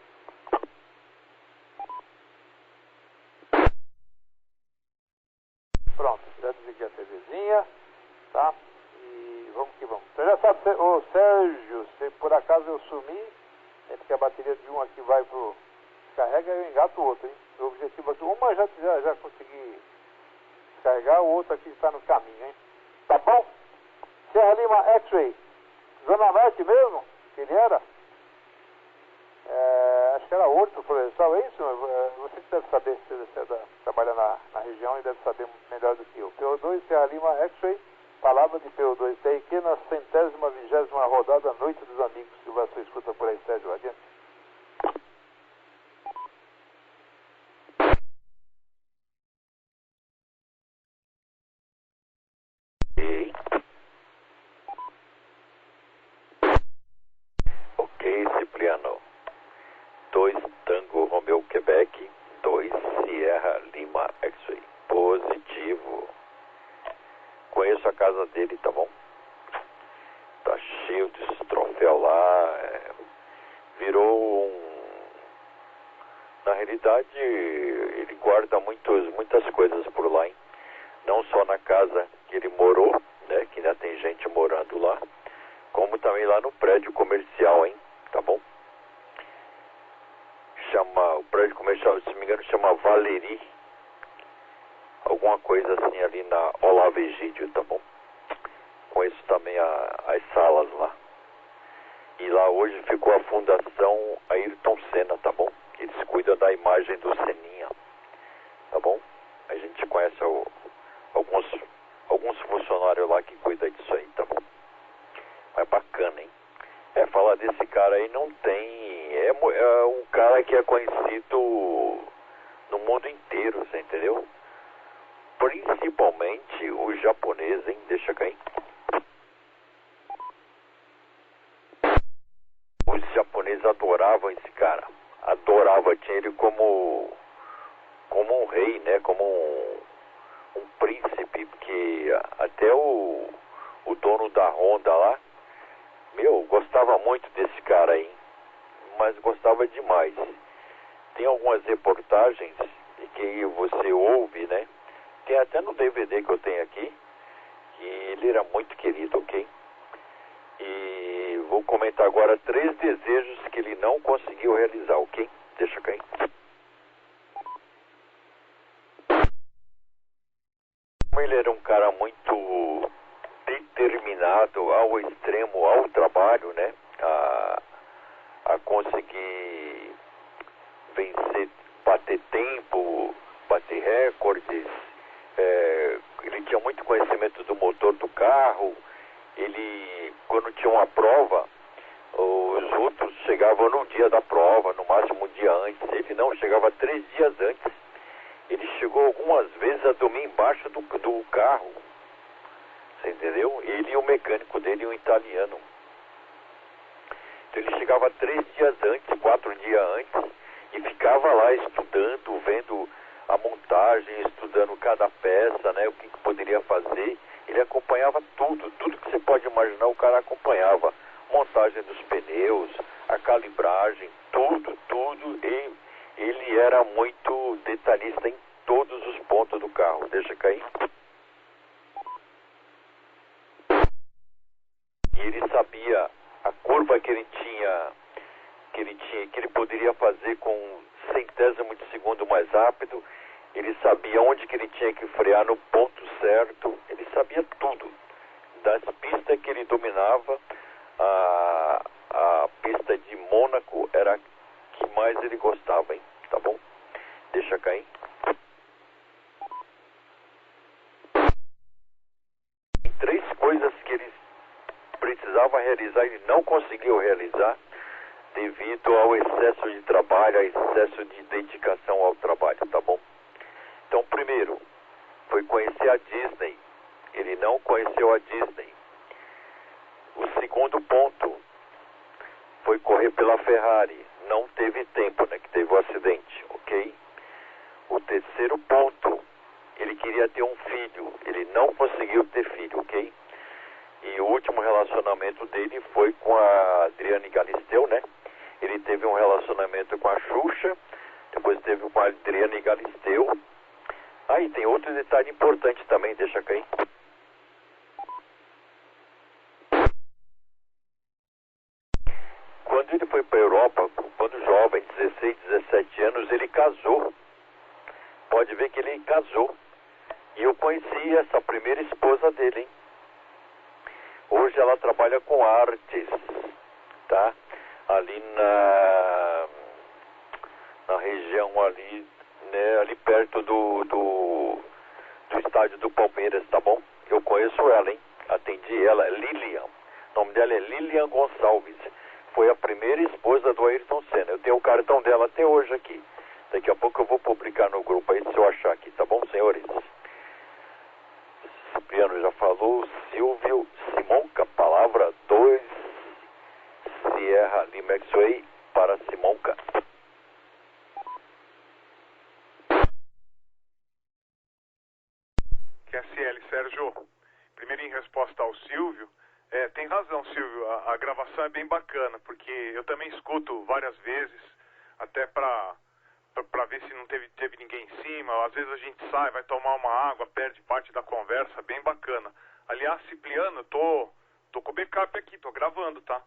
Pronto, já desliguei a TVzinha, tá? E vamos que vamos. Você já sabe, ô Sérgio, se por acaso eu sumir, é porque a bateria de um aqui vai pro carrega e eu engato o outro, hein? O objetivo aqui, uma já consegui descarregar, o outro aqui está no caminho, hein? Tá bom? Serra Lima X-Ray, Zona Norte mesmo, que ele era? Acho que era Horto Florestal, é isso? Você que deve saber, você trabalha na região e deve saber melhor do que eu. PO2 Serra Lima X-Ray, palavra de PO2 TIQ na 120ª rodada Noite dos Amigos, que vai ser escuta por dele, tá bom? Tá cheio desses troféus lá, virou Na realidade, ele guarda muitas coisas por lá, hein? Não só na casa que ele morou, né, que ainda tem gente morando lá, como também lá no prédio comercial, hein? Tá bom? O prédio comercial, se não me engano, chama Valerie. Alguma coisa assim ali na Olavo Egídio, tá bom? Conheço também as salas lá. E lá hoje ficou a Fundação Ayrton Senna, tá bom? Eles cuidam da imagem do Seninha, tá bom? A gente conhece alguns funcionários lá que cuidam disso aí, tá bom? Mas bacana, hein? Falar desse cara aí não tem... É um cara que é conhecido no mundo inteiro, você entendeu? Principalmente os japoneses, hein? Deixa cair. Os japoneses adoravam esse cara. Adorava, tinha ele como um rei, né? Como um príncipe, porque até o dono da Honda lá, gostava muito desse cara aí, mas gostava demais. Tem algumas reportagens que você ouve, né? Tem até no DVD que eu tenho aqui, que ele era muito querido, ok? E vou comentar agora 3 desejos que ele não conseguiu realizar, ok? Deixa cair. Como ele era um cara muito determinado ao extremo, ao trabalho, né? A conseguir vencer, bater tempo, bater recordes. Ele tinha muito conhecimento do motor do carro. Ele, quando tinha uma prova, os outros chegavam no dia da prova, no máximo um dia antes. Ele não, chegava 3 dias antes. Ele chegou algumas vezes a dormir embaixo do carro. Você entendeu? Ele e o mecânico dele, um italiano. Então ele chegava 3 dias antes, 4 dias antes, e ficava lá estudando, vendo a montagem, estudando cada peça, né? O que poderia fazer. Ele acompanhava tudo que você pode imaginar, o cara acompanhava. Montagem dos pneus, a calibragem, tudo. E ele era muito detalhista em todos os pontos do carro. Deixa cair. E ele sabia a curva que ele poderia fazer com centésimo de segundo mais rápido. Ele sabia onde que ele tinha que frear no ponto certo. Ele sabia tudo. Das pistas que ele dominava, a pista de Mônaco era a que mais ele gostava, hein? Tá bom? Deixa cair. Tem 3 coisas que ele precisava realizar e ele não conseguiu realizar devido ao excesso de trabalho, ao excesso de dedicação ao trabalho, tá bom? Então, primeiro, foi conhecer a Disney. Ele não conheceu a Disney. O segundo ponto foi correr pela Ferrari. Não teve tempo, né? Que teve o acidente, ok? O terceiro ponto, ele queria ter um filho. Ele não conseguiu ter filho, ok? E o último relacionamento dele foi com a Adriane Galisteu, né? Ele teve um relacionamento com a Xuxa, depois teve com a Adriane Galisteu. E tem outro detalhe importante também, deixa cair. Quando ele foi para a Europa, quando jovem, 16, 17 anos, ele casou. Pode ver que ele casou. E eu conheci essa primeira esposa dele, hein? Hoje ela trabalha com artes, tá? Ali na região ali, né? Ali perto do estádio do Palmeiras, tá bom? Eu conheço ela, hein? Atendi ela, Lilian. O nome dela é Lilian Gonçalves. Foi a primeira esposa do Ayrton Senna. Eu tenho o cartão dela até hoje aqui. Daqui a pouco eu vou publicar no grupo aí, se eu achar aqui, tá bom, senhores? Cipriano já falou. Silvio Simonca, palavra 2, Sierra Lima X-Way para Simonca. QSL, Sérgio. Primeiro em resposta razão, Silvio. A gravação é bem bacana, porque eu também escuto várias vezes, até pra ver se não teve ninguém em cima. Às vezes a gente sai, vai tomar uma água, perde parte da conversa, bem bacana. Aliás, Cipriano, tô com o backup aqui, tô gravando, tá?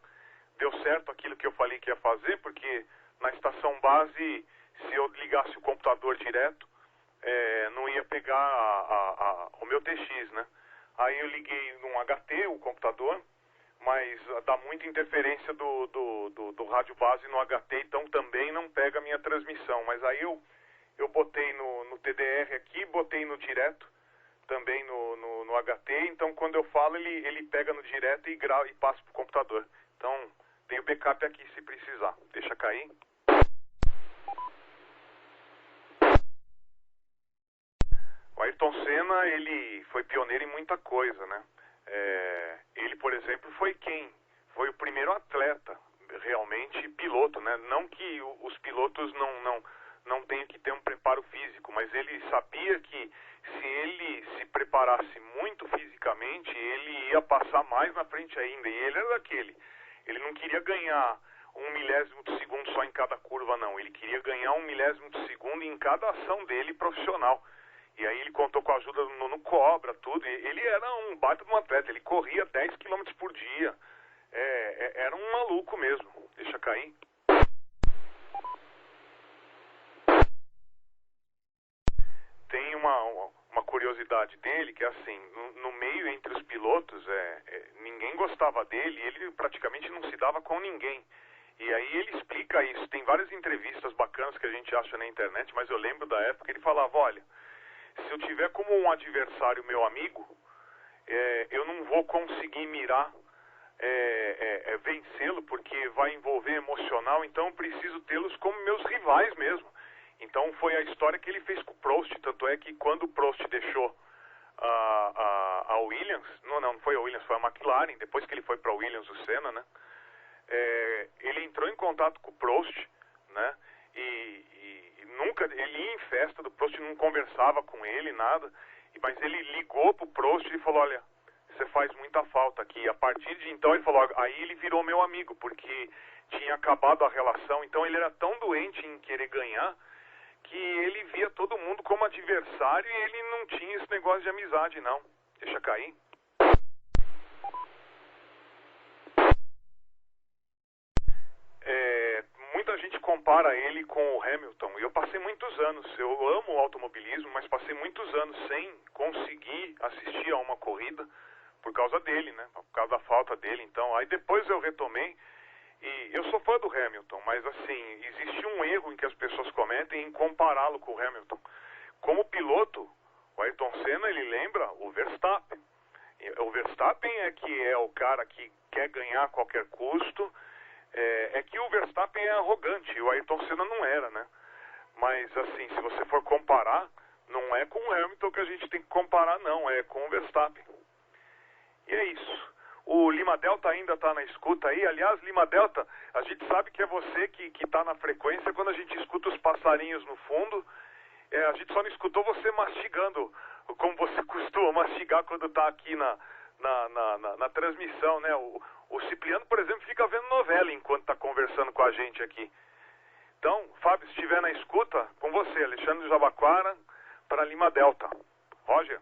Deu certo aquilo que eu falei que ia fazer, porque na estação base, se eu ligasse o computador direto, não ia pegar o meu TX, né? Aí eu liguei num HT, o computador, mas dá muita interferência do rádio base no HT, então também não pega a minha transmissão. Mas aí eu botei no TDR aqui, botei no direto, também no HT, então quando eu falo ele pega no direto e passa pro computador. Então tem o backup aqui se precisar. Deixa cair. O Ayrton Senna, ele foi pioneiro em muita coisa, né? Ele, por exemplo, foi o primeiro atleta, realmente piloto, né? Não que os pilotos não tenham que ter um preparo físico, mas ele sabia que se ele se preparasse muito fisicamente, ele ia passar mais na frente ainda. E ele era daquele. Ele não queria ganhar 1/1000 de segundo só em cada curva, não. Ele queria ganhar 1/1000 de segundo em cada ação dele profissional. E aí ele contou com a ajuda do Nuno Cobra, tudo. Ele era um baita de um atleta, ele corria 10 km por dia. Era um maluco mesmo. Deixa cair. Tem uma curiosidade dele, que é assim, no meio entre os pilotos, ninguém gostava dele, ele praticamente não se dava com ninguém. E aí ele explica isso. Tem várias entrevistas bacanas que a gente acha na internet, mas eu lembro da época que ele falava, olha, se eu tiver como um adversário meu amigo, eu não vou conseguir mirar, vencê-lo, porque vai envolver emocional, então eu preciso tê-los como meus rivais mesmo. Então foi a história que ele fez com o Prost, tanto é que quando o Prost deixou a Williams, não foi a Williams, foi a McLaren, depois que ele foi para a Williams, o Senna, né? Ele entrou em contato com o Prost, né? E nunca, ele ia em festa do Prost, não conversava com ele, nada, mas ele ligou pro Prost e falou, olha, você faz muita falta aqui. A partir de então ele falou, aí ele virou meu amigo, porque tinha acabado a relação, então ele era tão doente em querer ganhar, que ele via todo mundo como adversário e ele não tinha esse negócio de amizade, não. Deixa cair. Muita gente compara ele com o Hamilton, e eu passei muitos anos, eu amo o automobilismo, mas passei muitos anos sem conseguir assistir a uma corrida por causa dele, né? Por causa da falta dele. Então, aí depois eu retomei, e eu sou fã do Hamilton, mas assim, existe um erro em que as pessoas cometem em compará-lo com o Hamilton. Como piloto, o Ayrton Senna, ele lembra o Verstappen. O Verstappen é o cara que quer ganhar a qualquer custo. É que o Verstappen é arrogante, e o Ayrton Senna não era, né? Mas assim, se você for comparar, não é com o Hamilton que a gente tem que comparar, não, é com o Verstappen. E é isso. O Lima Delta ainda está na escuta aí. Aliás, Lima Delta, a gente sabe que é você que está na frequência quando a gente escuta os passarinhos no fundo. A gente só não escutou você mastigando, como você costuma mastigar quando está aqui na transmissão, né? O Cipriano, por exemplo, fica vendo novela enquanto está conversando com a gente aqui. Então, Fábio, se estiver na escuta, com você, Alexandre Jabaquara, para Lima Delta. Roger.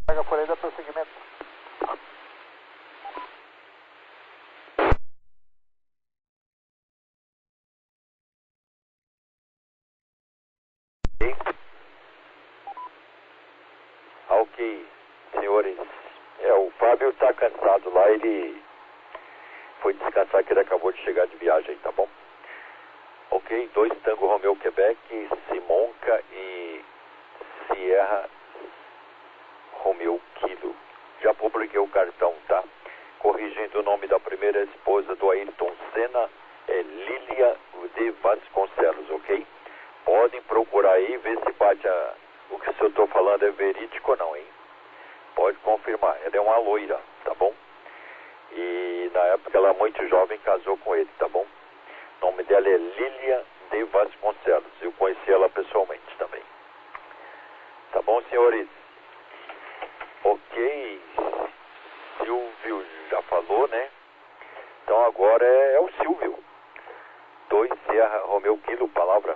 Pega por aí, dá prosseguimento. Ok, senhores. O Fábio está cansado lá, ele foi descansar, que ele acabou de chegar de viagem, tá bom? Ok, 2 Tango Romeo Quebec, Simonca e Sierra Romeo Kilo Já publiquei o cartão, tá? Corrigindo o nome da primeira esposa do Ayrton Senna, é Lília de Vasconcelos, ok? Podem procurar aí, ver se bate o que eu estou falando é verídico ou não, hein? Pode confirmar, ela é uma loira, tá bom? E na época ela muito jovem casou com ele, tá bom? O nome dela é Lília de Vasconcelos, eu conheci ela pessoalmente também. Tá bom, senhores? Ok, Silvio já falou, né? Então agora é o Silvio. 2 Serra Romeu Kilo, palavra.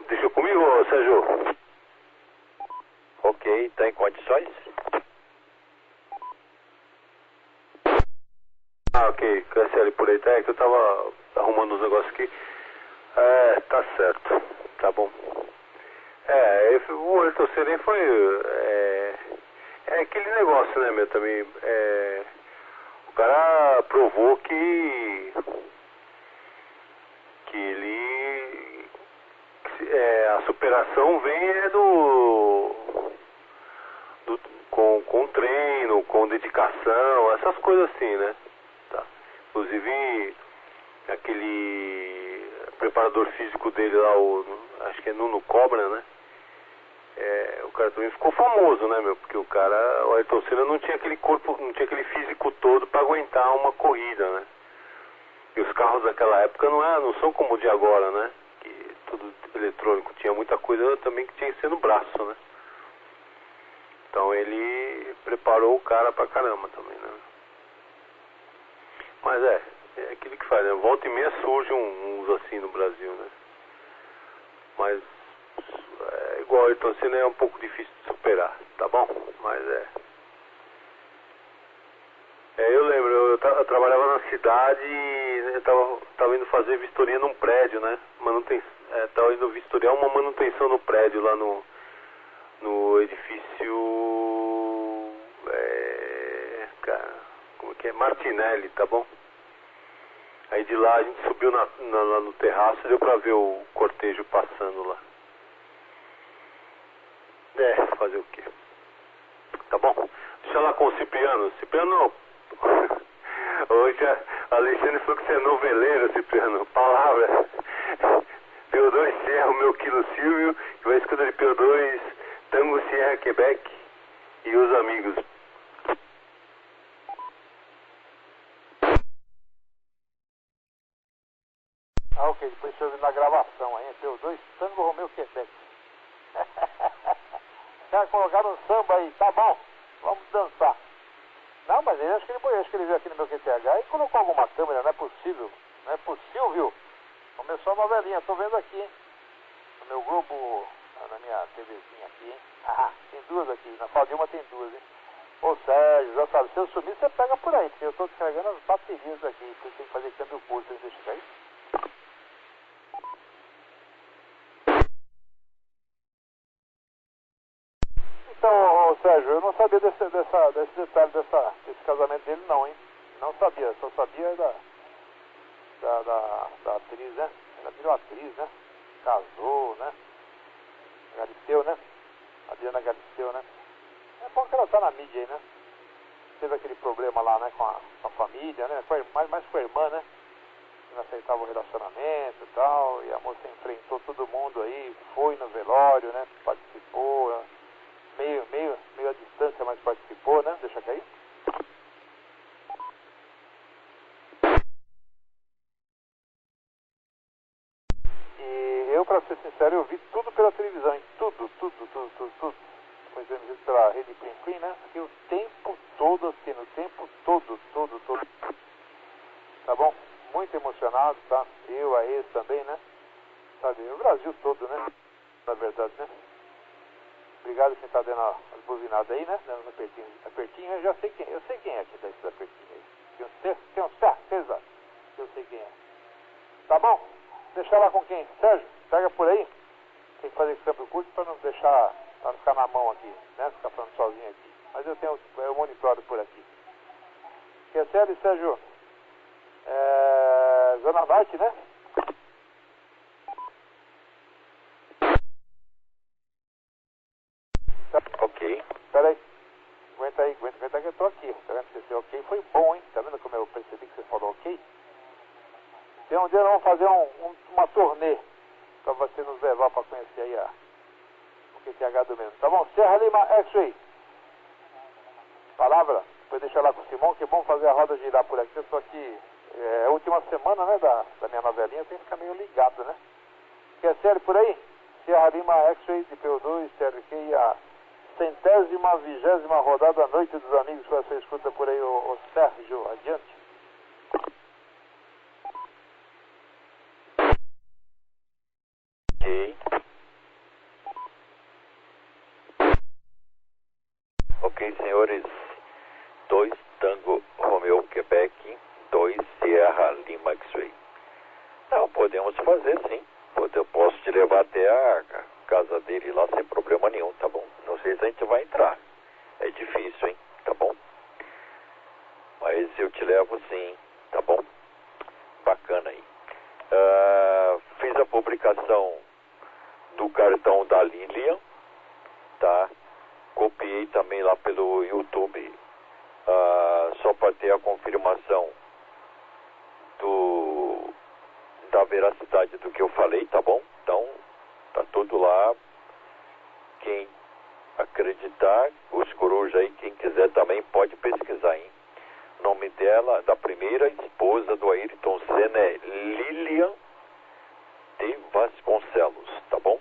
Deixa comigo, Sérgio. Ok, tá em condições? Ok, cancele por aí, tá? É que eu tava arrumando uns negócios aqui. Tá certo, tá bom. O Ayrton Senna foi... É aquele negócio, né, meu, também. O cara provou que ele... a superação vem com treino, com dedicação, essas coisas assim, né? Tá. Inclusive, aquele preparador físico dele lá, acho que é Nuno Cobra, né? O cara também ficou famoso, né, meu? Porque o Ayrton Senna não tinha aquele corpo, não tinha aquele físico todo para aguentar uma corrida, né? E os carros daquela época não são como o de agora, né? Que tudo eletrônico, tinha muita coisa também que tinha que ser no braço, né? Então ele preparou o cara pra caramba também, né? Mas é aquilo que faz, né? Volta e meia surge uns assim no Brasil, né? Mas igual o Ayrton Senna é um pouco difícil de superar, tá bom? Mas eu lembro, eu trabalhava na cidade e eu tava indo fazer vistoria num prédio, né? Tava indo vistoriar uma manutenção no prédio lá no edifício, cara, como que é? Martinelli, tá bom? Aí de lá a gente subiu lá no terraço e deu pra ver o cortejo passando lá. Fazer o quê? Tá bom? Deixa lá com o Cipriano. Cipriano, hoje a Alexandre falou que você é noveleiro, Cipriano. Palavra. P2 Serra, o meu quilo Silvio, que vai escutar de P2 Tango Sierra Quebec e os amigos. Ok, depois você ouviu na gravação aí, P2 Tango Romeu Quebec. Já colocaram um samba aí, tá bom, vamos dançar. Não, mas eu acho que ele veio aqui no meu QTH e colocou alguma câmera, não é possível, viu? Começou a novelinha, tô vendo aqui, hein? No meu Globo, na minha TVzinha aqui, hein? Tem duas aqui, na sala de uma tem duas, hein? Ô Sérgio, já sabe, se eu sumir você pega por aí, porque eu tô descarregando as baterias aqui, porque tem que fazer câmbio curto, deixa eu cair. Então, Sérgio, eu não sabia desse detalhe desse casamento dele não, hein? Não sabia, só sabia da atriz, né? Ela virou atriz, né? Casou, né? Galisteu, né? Adriana Galisteu, né? É bom que ela tá na mídia aí, né? Teve aquele problema lá, né? Com a família, né? Mais com a irmã, né? Que não aceitava o relacionamento e tal. E a moça enfrentou todo mundo aí, foi no velório, né? Participou, né? Meio à distância, mas participou, né? Deixa cair. E eu, pra ser sincero, eu vi tudo pela televisão, hein? Tudo. Depois eu vi pela Rede Plim Plim, né? Aqui o tempo todo assistindo, o tempo todo. Tá bom? Muito emocionado, tá? Eu, a ex também, né? Sabe? O Brasil todo, né? Na verdade, né? Obrigado quem tá dando as buzinadas aí, né? Dando apertinho, eu já sei quem. Eu sei quem é que dá esses apertinhos aí. Tenho certeza que eu sei quem é. Tá bom? Deixar lá com quem? Sérgio, pega por aí. Tem que fazer esse campo curto pra não deixar, pra não ficar na mão aqui, né? Ficar falando sozinho aqui. mas eu monitoro por aqui. QSL, Sérgio, Zona Norte, né? Ok. Peraí, aguenta aí que eu tô aqui. Tá vendo? Esse ok foi bom, hein? Tá vendo como eu percebi que você falou ok? Tem um dia nós vamos fazer uma turnê pra você nos levar pra conhecer aí o QTH do mesmo. Tá bom? Serra Lima X-Ray. Palavra, depois deixar lá com o Simão, que é bom fazer a roda girar por aqui. Eu tô aqui, a última semana, né, da minha novelinha, eu tenho que ficar meio ligado, né? Quer sério por aí? Serra Lima X-Ray de PO2, TRQ e a 120ª rodada da Noite dos Amigos, que você escuta por aí, o Sérgio, adiante. Ok. Ok, senhores. 2 Tango Romeo Quebec, 2 Sierra Lima X-Ray. Não, podemos fazer sim. Eu posso te levar até a casa dele lá sem problema nenhum, tá bom? Não sei se a gente vai entrar. É difícil, hein? Tá bom? Mas eu te levo sim, tá bom? Bacana aí. Fiz a publicação do cartão da Lilian, tá? Copiei também lá pelo YouTube, só para ter a confirmação da veracidade do que eu falei, tá bom? Então, tá tudo lá. Quem acreditar, os corujas aí, quem quiser também pode pesquisar, hein? O nome dela, da primeira esposa do Ayrton Senna, é Lilian de Vasconcelos, tá bom?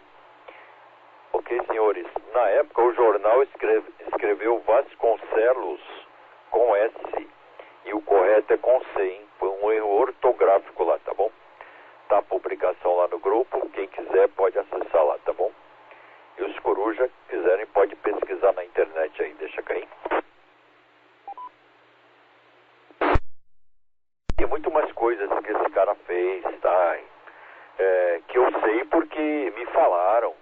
Ok, senhores, na época o jornal escreveu Vasconcelos com S e o correto é com C, hein? Foi um erro ortográfico lá, tá bom? Tá a publicação lá no grupo, quem quiser pode acessar lá, tá bom? E os corujas quiserem pode pesquisar na internet aí, deixa cair. Tem muito mais coisas que esse cara fez, tá? Que eu sei porque me falaram.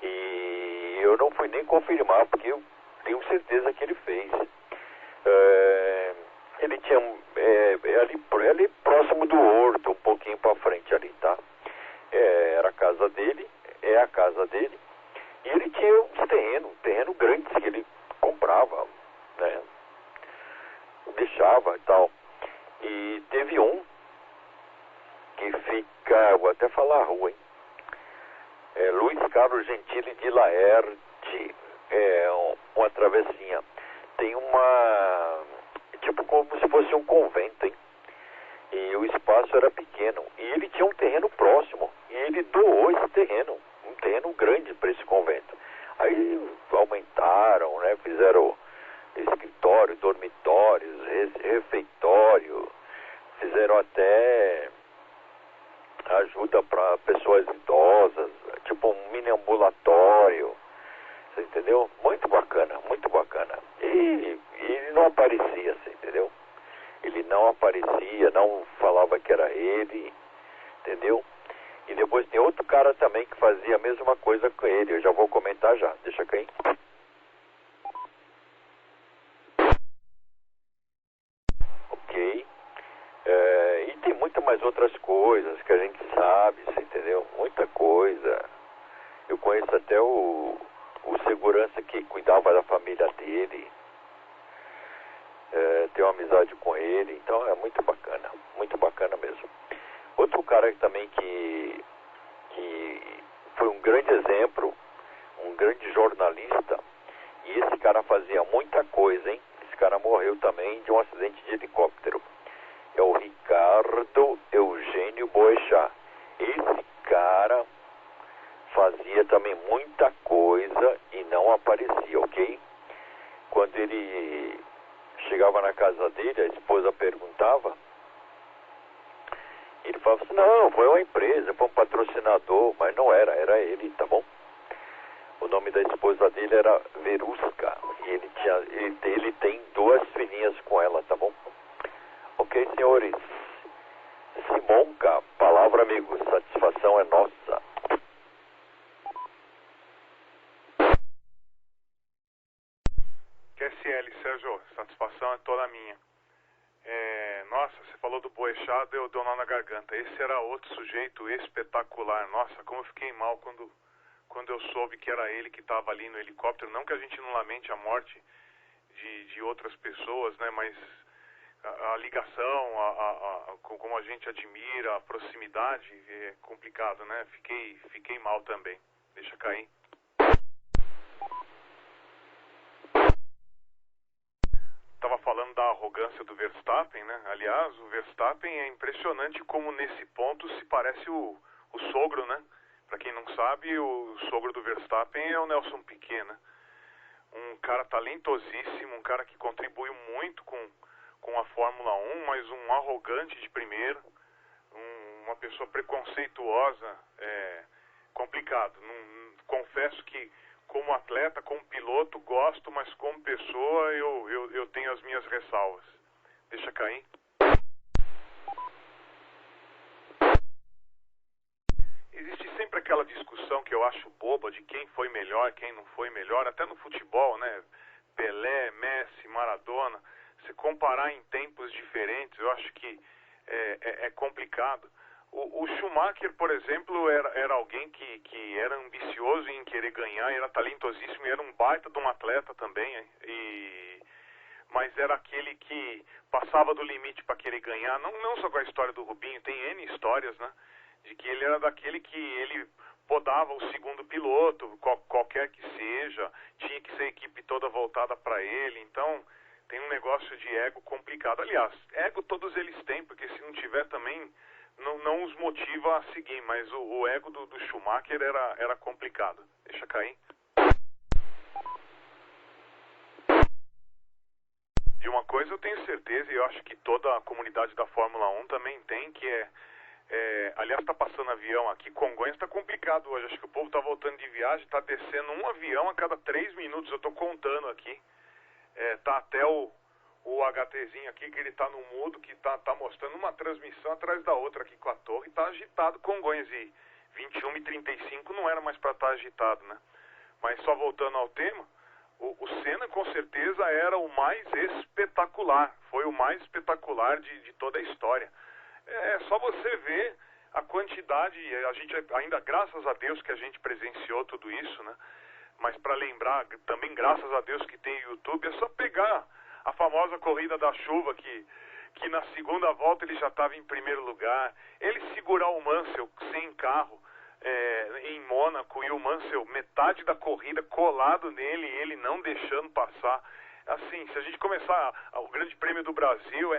E eu não fui nem confirmar, porque eu tenho certeza que ele fez. Ele tinha ali próximo do Horto, um pouquinho pra frente ali, tá? Era a casa dele, é a casa dele. E ele tinha uns terreno grandes que ele comprava, né? Deixava e tal. E teve um que fica, vou até falar a rua, hein? Luiz Carlos Gentili de Laerte, uma travessinha. Tem tipo como se fosse um convento, hein? E o espaço era pequeno. E ele tinha um terreno próximo. E ele doou esse terreno, um terreno grande para esse convento. Aí aumentaram, né? Fizeram escritório, dormitórios, refeitório. Fizeram até ajuda para pessoas idosas, tipo um mini ambulatório, você entendeu? Muito bacana, muito bacana. E ele não aparecia, você entendeu? Ele não aparecia, não falava que era ele, entendeu? E depois tem outro cara também que fazia a mesma coisa com ele, eu já vou comentar já, deixa cair. Ok. E tem muitas mais outras coisas que a gente sabe, você entendeu? Muita coisa. Eu conheço até o segurança que cuidava da família dele. Tenho uma amizade com ele, então é muito bacana mesmo. Outro cara também que foi um grande exemplo, um grande jornalista, e esse cara fazia muita coisa, hein? Esse cara morreu também de um acidente de helicóptero. É o Ricardo Eugênio Boechat. Esse cara fazia também muita coisa e não aparecia, ok? Quando ele chegava na casa dele, a esposa perguntava, ele falava assim, não, foi uma empresa, foi um patrocinador, mas não era ele, tá bom? O nome da esposa dele era Verusca, e ele tem 2 filhinhas com ela, tá bom? Ok, senhores. Simonca, palavra, amigos, satisfação é nossa. admiração é toda minha. Nossa, você falou do Boechat, deu nó na garganta. Esse era outro sujeito espetacular. Nossa, como eu fiquei mal quando eu soube que era ele que estava ali no helicóptero. Não que a gente não lamente a morte de outras pessoas, né? Mas a ligação, como a gente admira, a proximidade, é complicado, né? Fiquei mal também. Deixa cair. Estava falando da arrogância do Verstappen, né? Aliás, o Verstappen é impressionante como nesse ponto se parece o sogro, né? Para quem não sabe, o sogro do Verstappen é o Nelson Piquet, né? Um cara talentosíssimo, um cara que contribui muito com a Fórmula 1, mas um arrogante de primeira, uma pessoa preconceituosa, complicado. Confesso que como atleta, como piloto, gosto, mas como pessoa eu tenho as minhas ressalvas. Deixa cair. Existe sempre aquela discussão que eu acho boba de quem foi melhor, quem não foi melhor, até no futebol, né? Pelé, Messi, Maradona. Se comparar em tempos diferentes, eu acho que é complicado. O Schumacher, por exemplo, era alguém que era ambicioso em querer ganhar, era talentosíssimo, era um baita de um atleta também, mas era aquele que passava do limite para querer ganhar, não só com a história do Rubinho, tem N histórias, né? De que ele era daquele que ele podava o segundo piloto, qualquer que seja, tinha que ser a equipe toda voltada para ele, então tem um negócio de ego complicado. Aliás, ego todos eles têm, porque se não tiver também não os motiva a seguir, mas o ego do Schumacher era complicado. Deixa cair. De uma coisa eu tenho certeza, e eu acho que toda a comunidade da Fórmula 1 também tem, que aliás, está passando avião aqui, Congonhas está complicado hoje, acho que o povo está voltando de viagem, está descendo um avião a cada 3 minutos, eu estou contando aqui, tá até o HTzinho aqui, que ele tá no mudo, que tá mostrando uma transmissão atrás da outra aqui com a torre, tá agitado Congonhas, e 21h35 não era mais para estar agitado, né? Mas só voltando ao tema, o Senna com certeza era o mais espetacular, foi o mais espetacular de toda a história. É só você ver a quantidade, a gente ainda, graças a Deus que a gente presenciou tudo isso, né? Mas para lembrar, também graças a Deus que tem YouTube, é só pegar a famosa corrida da chuva que na segunda volta ele já estava em primeiro lugar, ele segurar o Mansell sem carro em Mônaco e o Mansell metade da corrida colado nele e ele não deixando passar. Assim, se a gente começar o Grande Prêmio do Brasil,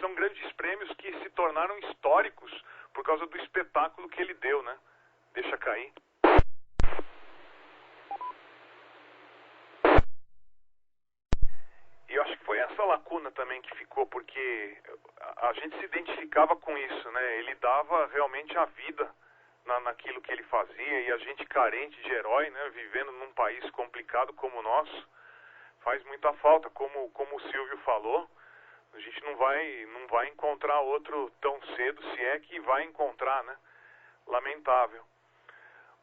são grandes prêmios que se tornaram históricos por causa do espetáculo que ele deu, né? Deixa cair. E eu acho que foi essa lacuna também que ficou, porque a gente se identificava com isso, né? Ele dava realmente a vida naquilo que ele fazia, e a gente carente de herói, né? Vivendo num país complicado como o nosso, faz muita falta, como o Silvio falou, a gente não vai encontrar outro tão cedo, se é que vai encontrar, né? Lamentável.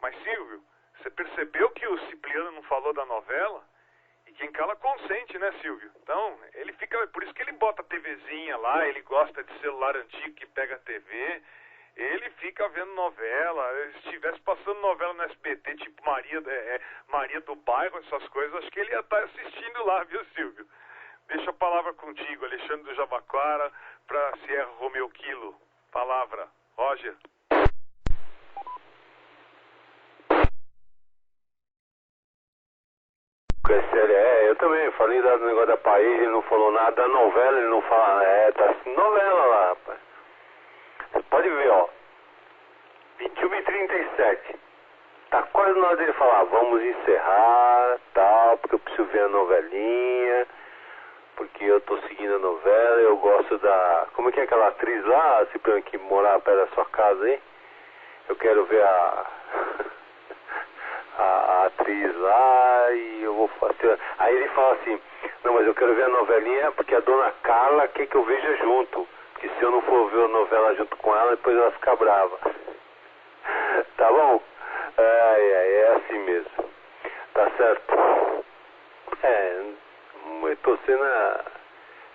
Mas Silvio, você percebeu que o Cipriano não falou da novela? E quem cala consente, né, Silvio? Então, ele fica, por isso que ele bota a TVzinha lá, ele gosta de celular antigo que pega a TV, ele fica vendo novela. Se estivesse passando novela no SBT, tipo Maria do Bairro, essas coisas, acho que ele ia estar assistindo lá, viu, Silvio? Deixa a palavra contigo, Alexandre do Jabaquara, para Sierra Romeo Kilo. Palavra, Roger. Eu também falei do negócio da país, ele não falou nada da novela, ele não fala, tá assim, novela lá, rapaz. Você pode ver, ó, 21h37, tá quase na hora dele falar, vamos encerrar, tal, porque eu preciso ver a novelinha, porque eu tô seguindo a novela, eu gosto da, como é que é aquela atriz lá, Cipriano, que morava perto da sua casa aí? Eu quero ver a atriz lá e eu vou fazer. Aí ele fala assim, não, mas eu quero ver a novelinha porque a dona Carla quer que eu veja junto, porque se eu não for ver a novela junto com ela, depois ela fica brava. Tá bom? É assim mesmo. Tá certo? o Ayrton Senna,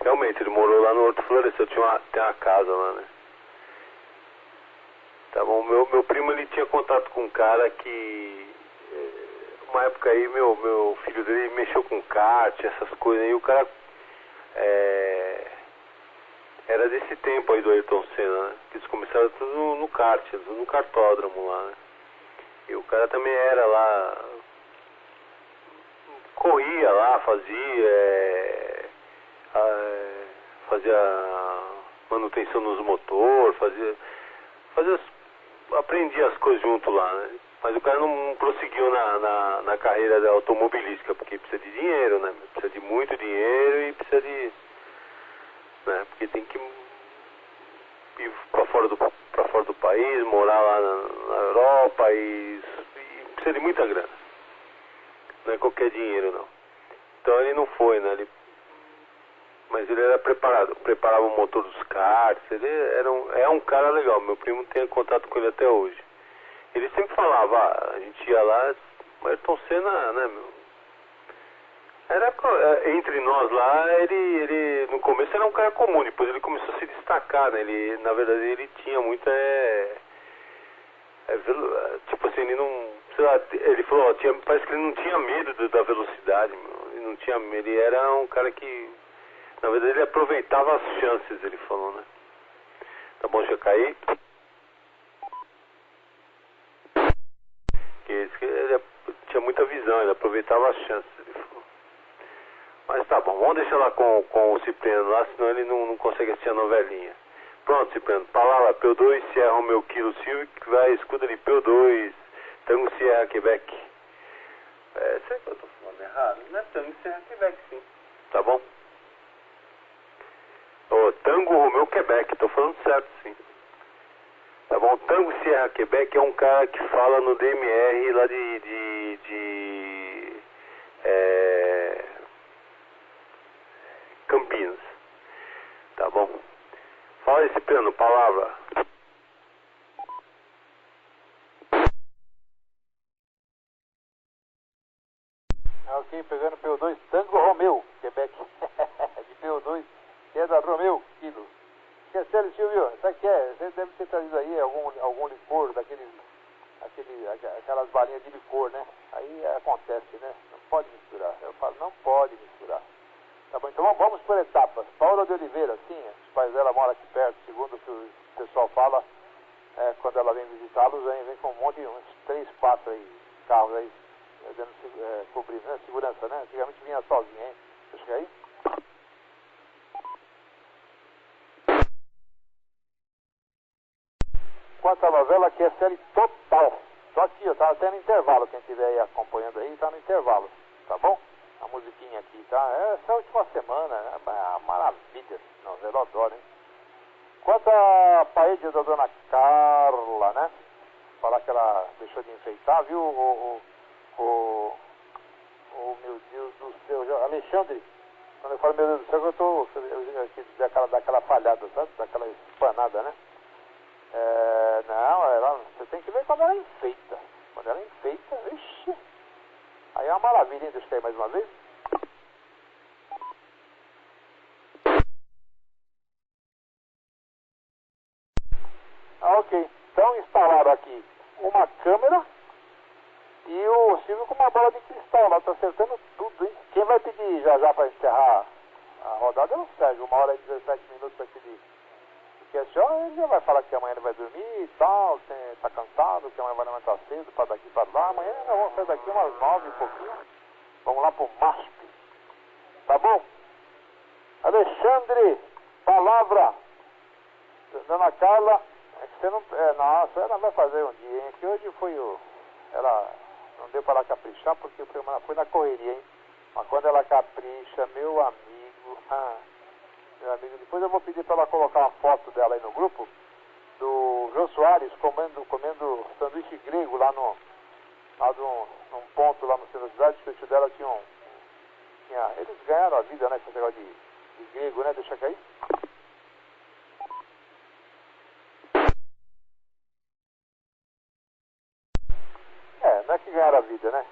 realmente, ele morou lá no Horto Florestal, tem uma casa lá, né? Tá bom, meu primo, ele tinha contato com um cara que, uma época aí, meu filho dele mexeu com kart, essas coisas aí, o cara, era desse tempo aí do Ayrton Senna, né? Que eles começaram tudo no kart, tudo no kartódromo lá, né? E o cara também era lá, corria lá, fazia manutenção nos motores, aprendia as coisas junto lá, né? Mas o cara não prosseguiu na carreira da automobilística, porque precisa de dinheiro, né? Precisa de muito dinheiro e precisa de, né? Porque tem que ir pra fora do país, morar lá na Europa e precisa de muita grana. Não é qualquer dinheiro, não. Então ele não foi, né? Mas ele era preparava o motor dos karts, ele é um cara legal, meu primo tem contato com ele até hoje. Ele sempre falava, a gente ia lá, o Ayrton Senna, né, meu? Entre nós lá, ele no começo era um cara comum, depois ele começou a se destacar, né? Ele, na verdade, ele tinha muita, tipo assim, ele não, sei lá, ele falou, parece que ele não tinha medo da velocidade, meu. Ele era um cara que, na verdade, ele aproveitava as chances, ele falou, né? Tá bom, já caí? Ele tinha muita visão, ele aproveitava as chances, ele falou. Mas tá bom, vamos deixar lá com o Cipriano lá, senão ele não consegue assistir a novelinha. Pronto, Cipriano, palavra P2, Sierra Romeo Kilo Silvio, que vai, escuta ali, P2, Tango Sierra Quebec. Será que eu tô falando errado? Não é Tango Sierra Quebec, sim. Tá bom? Tango Romeo Quebec, tô falando certo, sim. Tá bom? Tango Sierra Quebec é um cara que fala no DMR lá Campinas. Tá bom? Fala aí, Cipriano, palavra. Ok, pegando P2, Tango Romeo, Quebec. De P2, que é da Romeo, Kilo. Que sério, Silvio, sabe o que é? Você deve ter trazido aí algum licor, aquelas balinhas de licor, né? Aí acontece, né? Não pode misturar. Eu falo, não pode misturar. Tá bom, então vamos por etapas. Paula de Oliveira, sim, os pais dela moram aqui perto, segundo o que o pessoal fala, quando ela vem visitá-los, vem com um monte, uns 3, 4 aí, carros aí, cobrindo, né? Segurança, né? Antigamente vinha sozinha, hein? Deixa eu aí. Quanto à novela, que é série total. Só que eu tava até no intervalo, quem estiver aí acompanhando aí, tá no intervalo, tá bom? A musiquinha aqui, tá? Essa última semana, né? Uma maravilha, novela, eu adoro, hein? Quanto à parede da dona Carla, né? Falar que ela deixou de enfeitar, viu? Meu Deus do céu, Alexandre, quando eu falo meu Deus do céu, eu tô daquela falhada, sabe? Daquela espanada, né? Não, você tem que ver quando ela enfeita. Quando ela enfeita, vixi. Aí é uma maravilha, hein? Deixa eu cair mais uma vez. Ok, então instalaram aqui uma câmera e o Silvio com uma bola de cristal lá, tá acertando tudo, hein? Quem vai pedir já para encerrar a rodada é o Sérgio, 1h17 para pedir. Porque assim, ele já vai falar que amanhã ele vai dormir e tal, que tá cansado, que amanhã vai levantar cedo, para daqui para lá. Amanhã nós vamos sair daqui umas 9 e pouquinho. Vamos lá pro MASP. Tá bom? Alexandre, palavra. Dona Carla, é que você não. Nossa, ela vai fazer um dia, hein? Que hoje foi ela não deu para ela caprichar porque foi na correria, hein? Mas quando ela capricha, meu amigo. Meu amigo, depois eu vou pedir para ela colocar uma foto dela aí no grupo do Jô Soares comendo sanduíche grego lá num ponto lá no centro da cidade, que o tio dela tinha eles ganharam a vida, né, com esse negócio de grego, né, deixa cair. Não é que ganharam a vida, né,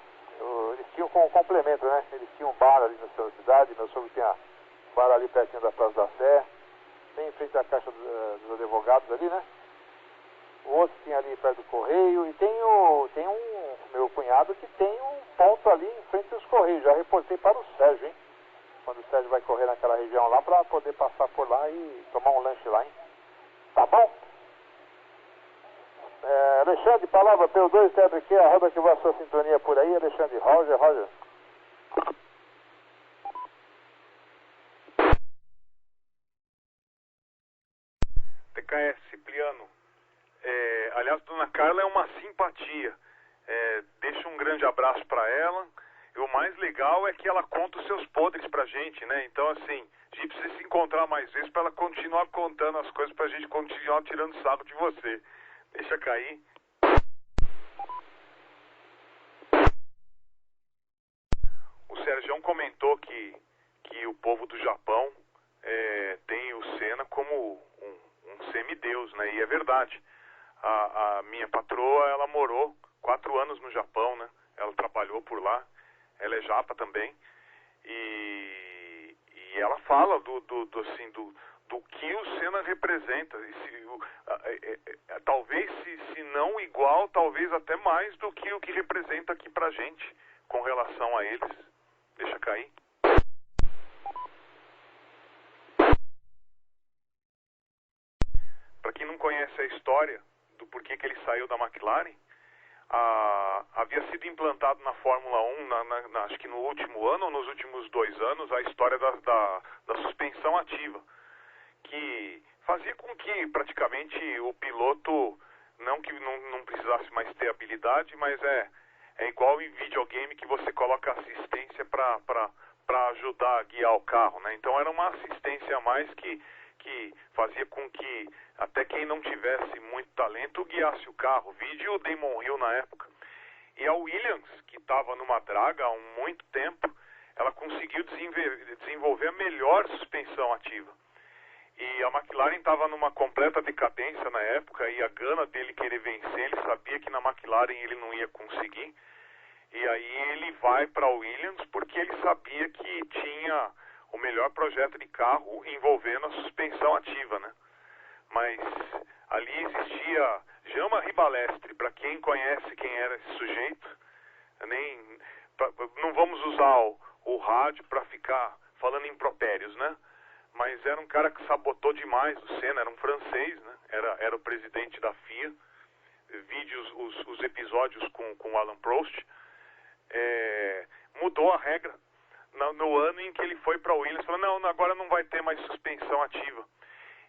eles tinham com complemento, né? Eles tinham um bar ali na sua cidade, meu sogro tinha um bar ali pertinho da Praça da Sé, bem em frente à Caixa dos Advogados ali, né? O outro tinha ali perto do Correio, e tem um meu cunhado que tem um ponto ali em frente aos Correios. Já reportei para o Sérgio, hein? Quando o Sérgio vai correr naquela região lá, para poder passar por lá e tomar um lanche lá, hein? Tá bom? Alexandre, palavra P2, TBQ, a roda que vai a sua sintonia por aí, Alexandre. Roger. TKS, Cipriano. Aliás, Dona Carla é uma simpatia. Deixa um grande abraço para ela. E o mais legal é que ela conta os seus podres pra gente, né? Então, assim, a gente precisa se encontrar mais vezes para ela continuar contando as coisas pra gente continuar tirando sarro de você. Deixa cair. O Sérgio comentou que o povo do Japão tem o Senna como um semideus, né? E é verdade. A minha patroa, ela morou 4 anos no Japão, né? Ela trabalhou por lá. Ela é japa também. E ela fala do que o Senna representa. Talvez, se não igual, talvez até mais do que o que representa aqui pra gente com relação a eles. Deixa cair. Para quem não conhece a história do porquê que ele saiu da McLaren, havia sido implantado na Fórmula 1, acho que no último ano ou nos últimos 2 anos, a história da suspensão ativa, que fazia com que praticamente o piloto, não precisasse mais ter habilidade, mas é igual em videogame que você coloca assistência para ajudar a guiar o carro, né? Então era uma assistência a mais que fazia com que até quem não tivesse muito talento guiasse o carro. Vídeo o Damon Hill na época. E a Williams, que estava numa draga há muito tempo, ela conseguiu desenvolver a melhor suspensão ativa. E a McLaren estava numa completa decadência na época, e a gana dele querer vencer, ele sabia que na McLaren ele não ia conseguir. E aí ele vai para a Williams porque ele sabia que tinha o melhor projeto de carro envolvendo a suspensão ativa, né? Mas ali existia Jean-Marie Balestre, para quem conhece quem era esse sujeito, não vamos usar o rádio para ficar falando impropérios, né? Mas era um cara que sabotou demais o Senna, era um francês, né? Era o presidente da FIA. Vídeos, os episódios com o Alan Prost. Mudou a regra no ano em que ele foi para a Williams. Falou, não, agora não vai ter mais suspensão ativa.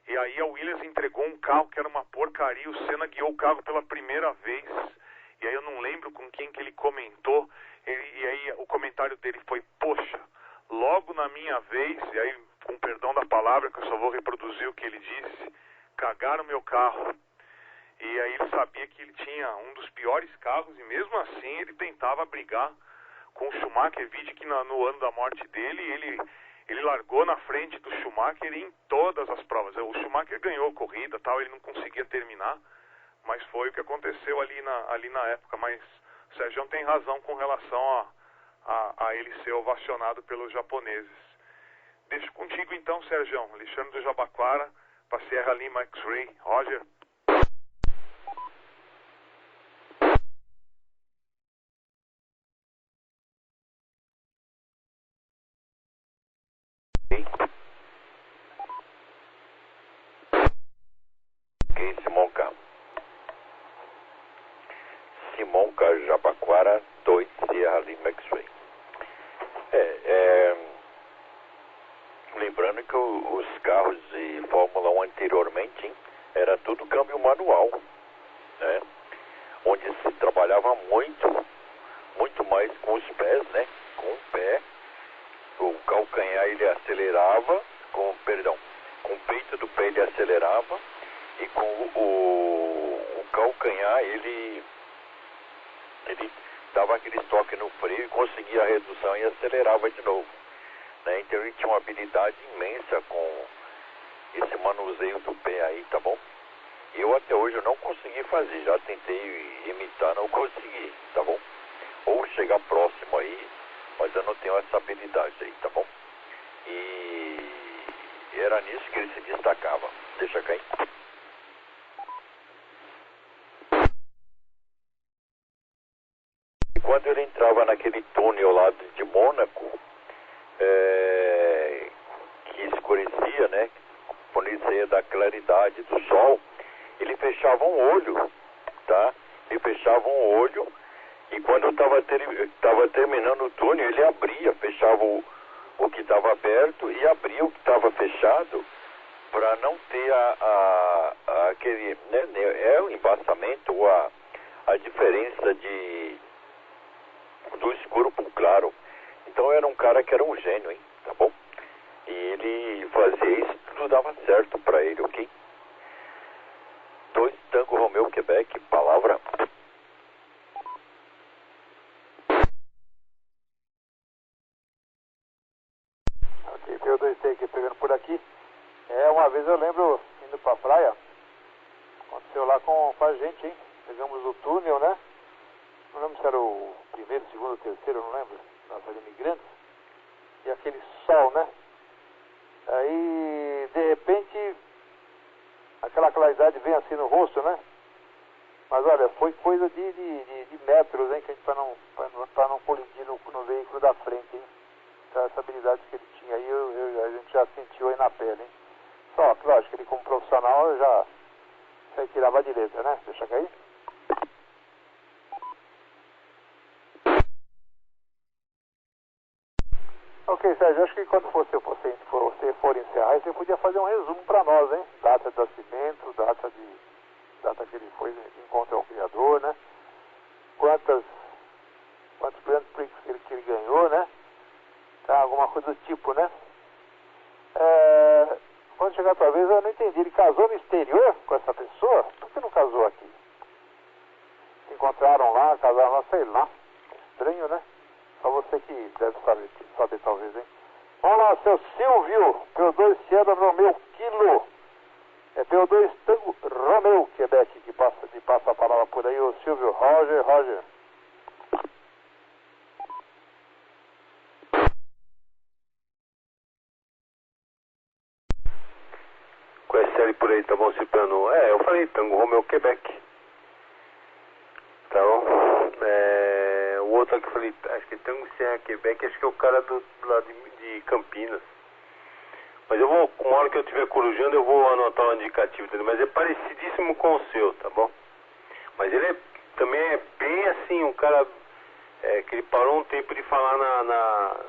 E aí a Williams entregou um carro que era uma porcaria. O Senna guiou o carro pela primeira vez. E aí eu não lembro com quem que ele comentou. E aí o comentário dele foi, poxa, logo na minha vez, e aí com perdão da palavra, que eu só vou reproduzir o que ele disse, cagaram meu carro. E aí ele sabia que ele tinha um dos piores carros e mesmo assim ele tentava brigar com o Schumacher. Vide que no ano da morte dele, ele largou na frente do Schumacher em todas as provas. O Schumacher ganhou a corrida, tal, ele não conseguia terminar, mas foi o que aconteceu ali na época. Mas o Sérgio tem razão com relação a ele ser ovacionado pelos japoneses. Deixo contigo então, Sérgio. Alexandre do Jabaquara, para Sierra Lima X-Ray. Roger. Simonca, Jabaquara, 2, Sierra Lima X-Ray. Lembrando que os carros de Fórmula 1 anteriormente, hein, era tudo câmbio manual, né? Onde se trabalhava muito mais com os pés, né? Com o pé, o calcanhar ele acelerava, com o peito do pé ele acelerava, e com o calcanhar ele dava aquele toque no freio e conseguia a redução e acelerava de novo, né? Então ele tinha uma habilidade imensa com esse manuseio do pé aí, tá bom? Eu até hoje eu não consegui fazer, já tentei imitar, não consegui, tá bom? Ou chegar próximo aí, mas eu não tenho essa habilidade aí, tá bom? E era nisso que ele se destacava. Deixa cair. E quando ele entrava naquele túnel lá de Mônaco, que escurecia, né? Quando ele saía da claridade do sol, ele fechava um olho, tá? Ele fechava um olho e quando estava terminando o túnel, ele abria, fechava o que estava aberto e abria o que estava fechado para não ter aquele, né? O embaçamento ou a diferença do escuro para o claro. Então era um cara que era um gênio, hein? Tá bom? E ele fazia isso, tudo dava certo para ele, ok? 2 Tango Romeo Quebec, palavra. Ok, P2T aqui pegando por aqui. Uma vez eu lembro indo pra praia, aconteceu lá com a gente, hein? Pegamos o túnel, né? Não lembro se era o primeiro, segundo, terceiro, não lembro. Nossa, era imigrantes. E aquele sol, né? Aí, de repente, aquela claridade vem assim no rosto, né? Mas olha, foi coisa de metros, hein? Que a gente, pra não colidir no veículo da frente, hein? Então, essa habilidade que ele tinha aí, a gente já sentiu aí na pele, hein? Só que, lógico, ele como profissional eu já tirava de letra, né? Deixa cair. Ok, Sérgio, acho que quando você for encerrar, você podia fazer um resumo para nós, hein? Data de nascimento, data que ele foi encontrar o criador, né? Quantos Grand Prix que ele ganhou, né? Tá, alguma coisa do tipo, né? Quando chegar a tua vez, eu não entendi. Ele casou no exterior com essa pessoa? Por que não casou aqui? Se encontraram lá, casaram lá, sei lá. Estranho, né? Só você que deve saber talvez, hein? Vamos lá, seu Silvio, P2 Sierra Romeo Kilo. É P2 Tango Romeo Quebec que passa a palavra por aí, o Silvio. Roger. Conhece ele por aí, tá bom, Cipriano? Eu falei Tango Romeo Quebec. Tá bom? O outro que eu falei, acho que é Tango Serra Quebec, acho que é o cara lá de Campinas. Mas eu vou, uma hora que eu estiver corujando, eu vou anotar o indicativo dele, mas é parecidíssimo com o seu, tá bom? Mas ele também é bem assim, um cara que ele parou um tempo de falar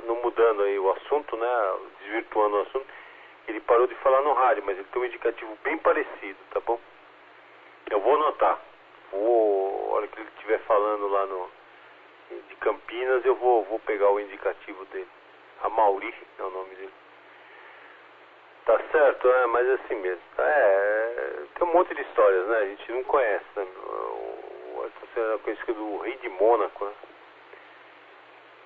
no mudando aí o assunto, né? Desvirtuando o assunto. Ele parou de falar no rádio, mas ele tem um indicativo bem parecido, tá bom? Eu vou anotar. A hora que ele estiver falando lá de Campinas, eu vou pegar o indicativo dele. A Mauri é o nome dele. Tá certo, mas é assim mesmo. Tem um monte de histórias, né? A gente não conhece, né? Essa cena conhecida do Rei de Mônaco, né?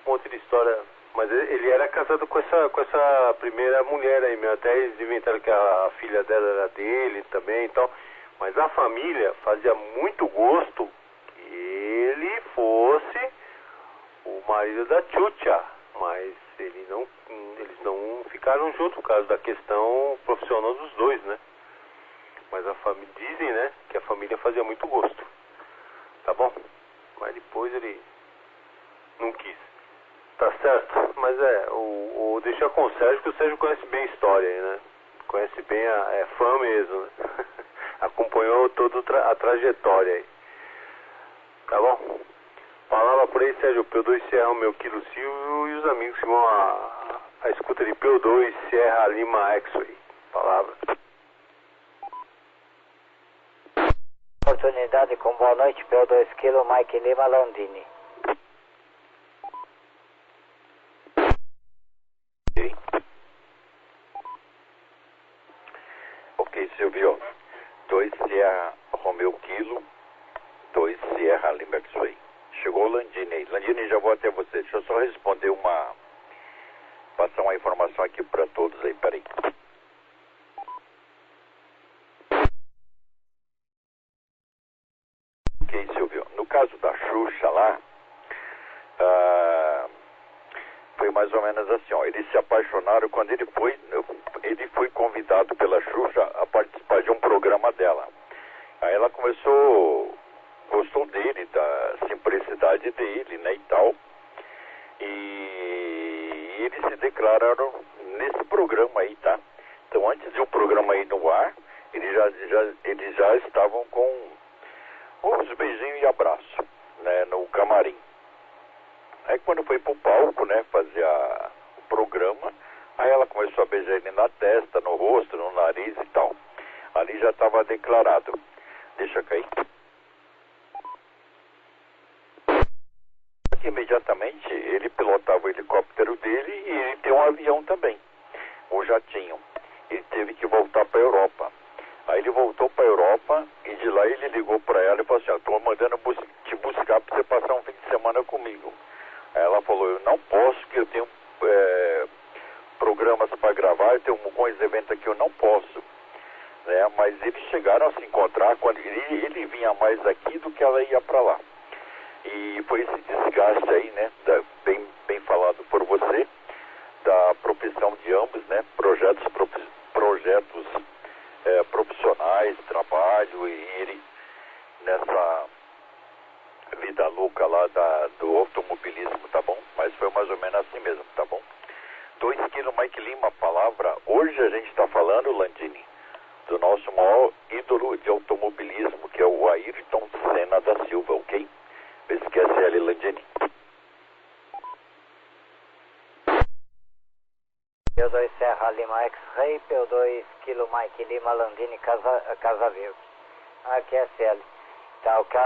Um monte de história. Mas ele era casado com essa primeira mulher aí mesmo. Até eles inventaram que a filha dela era dele também e tal. Mas a família fazia muito gosto que ele fosse o marido da Chucha. Mas eles não ficaram juntos por causa da questão profissional dos dois, né? Mas a família, dizem, né, que a família fazia muito gosto. Tá bom? Mas depois ele não quis. Tá certo? Mas deixar com o Sérgio, que o Sérgio conhece bem a história aí, né? Conhece bem, é fã mesmo, né? Acompanhou toda a trajetória aí. Tá bom? Palavra por aí, Sérgio. P2 Sierra, meu Kilo Silvio e os amigos que vão a escuta de P2 Sierra Lima X-Way. Palavra. Oportunidade com boa noite, P2 Kilo Mike Lima Landini. Ok, Silvio. 2 Sierra Romeo Kilo, 2 Sierra Lima X-Way. Chegou o Landini aí. Landini, já vou até você. Deixa eu só responder passar uma informação aqui para todos aí. Peraí. Ok, Silvio. No caso da Xuxa lá, foi mais ou menos assim, ó. Eles se apaixonaram quando ele foi convidado pela Xuxa a participar de um programa dela. Aí ela gostou dele, da simplicidade dele, né, e tal. E eles se declararam nesse programa aí, tá? Então, antes de o programa ir no ar, eles já estavam com uns beijinhos e abraço, né, no camarim. Aí quando foi pro palco, né, fazer o programa, aí ela começou a beijar ele na testa, no rosto, no nariz e tal. Ali já estava declarado. Deixa cair. Imediatamente ele pilotava o helicóptero dele e ele tem um avião também, um jatinho. Ele teve que voltar para a Europa. Aí ele voltou para a Europa e de lá ele ligou para ela e falou assim, estou mandando te buscar para você passar um fim de semana comigo. Aí ela falou, eu não posso, que eu tenho programas para gravar, eu tenho alguns eventos aqui, eu não posso. Né? Mas eles chegaram a se encontrar, quando ele vinha mais aqui do que ela ia para lá. E foi esse desgaste aí, né, bem falado por você, da profissão de ambos, né, projetos profissionais, trabalho, e ele nessa vida louca lá do automobilismo, tá bom? Mas foi mais ou menos assim mesmo, tá bom? 2 kg Mike Lima, palavra. Hoje a gente está falando, Landini, do nosso maior ídolo de automobilismo, que é o Ayrton Senna da Silva, ok? Esquece ali, Landini. P2 Serra Lima X-Ray, P2 Kilo Mike Lima Landini Casa Verde. Aqui é CL. Tá ok?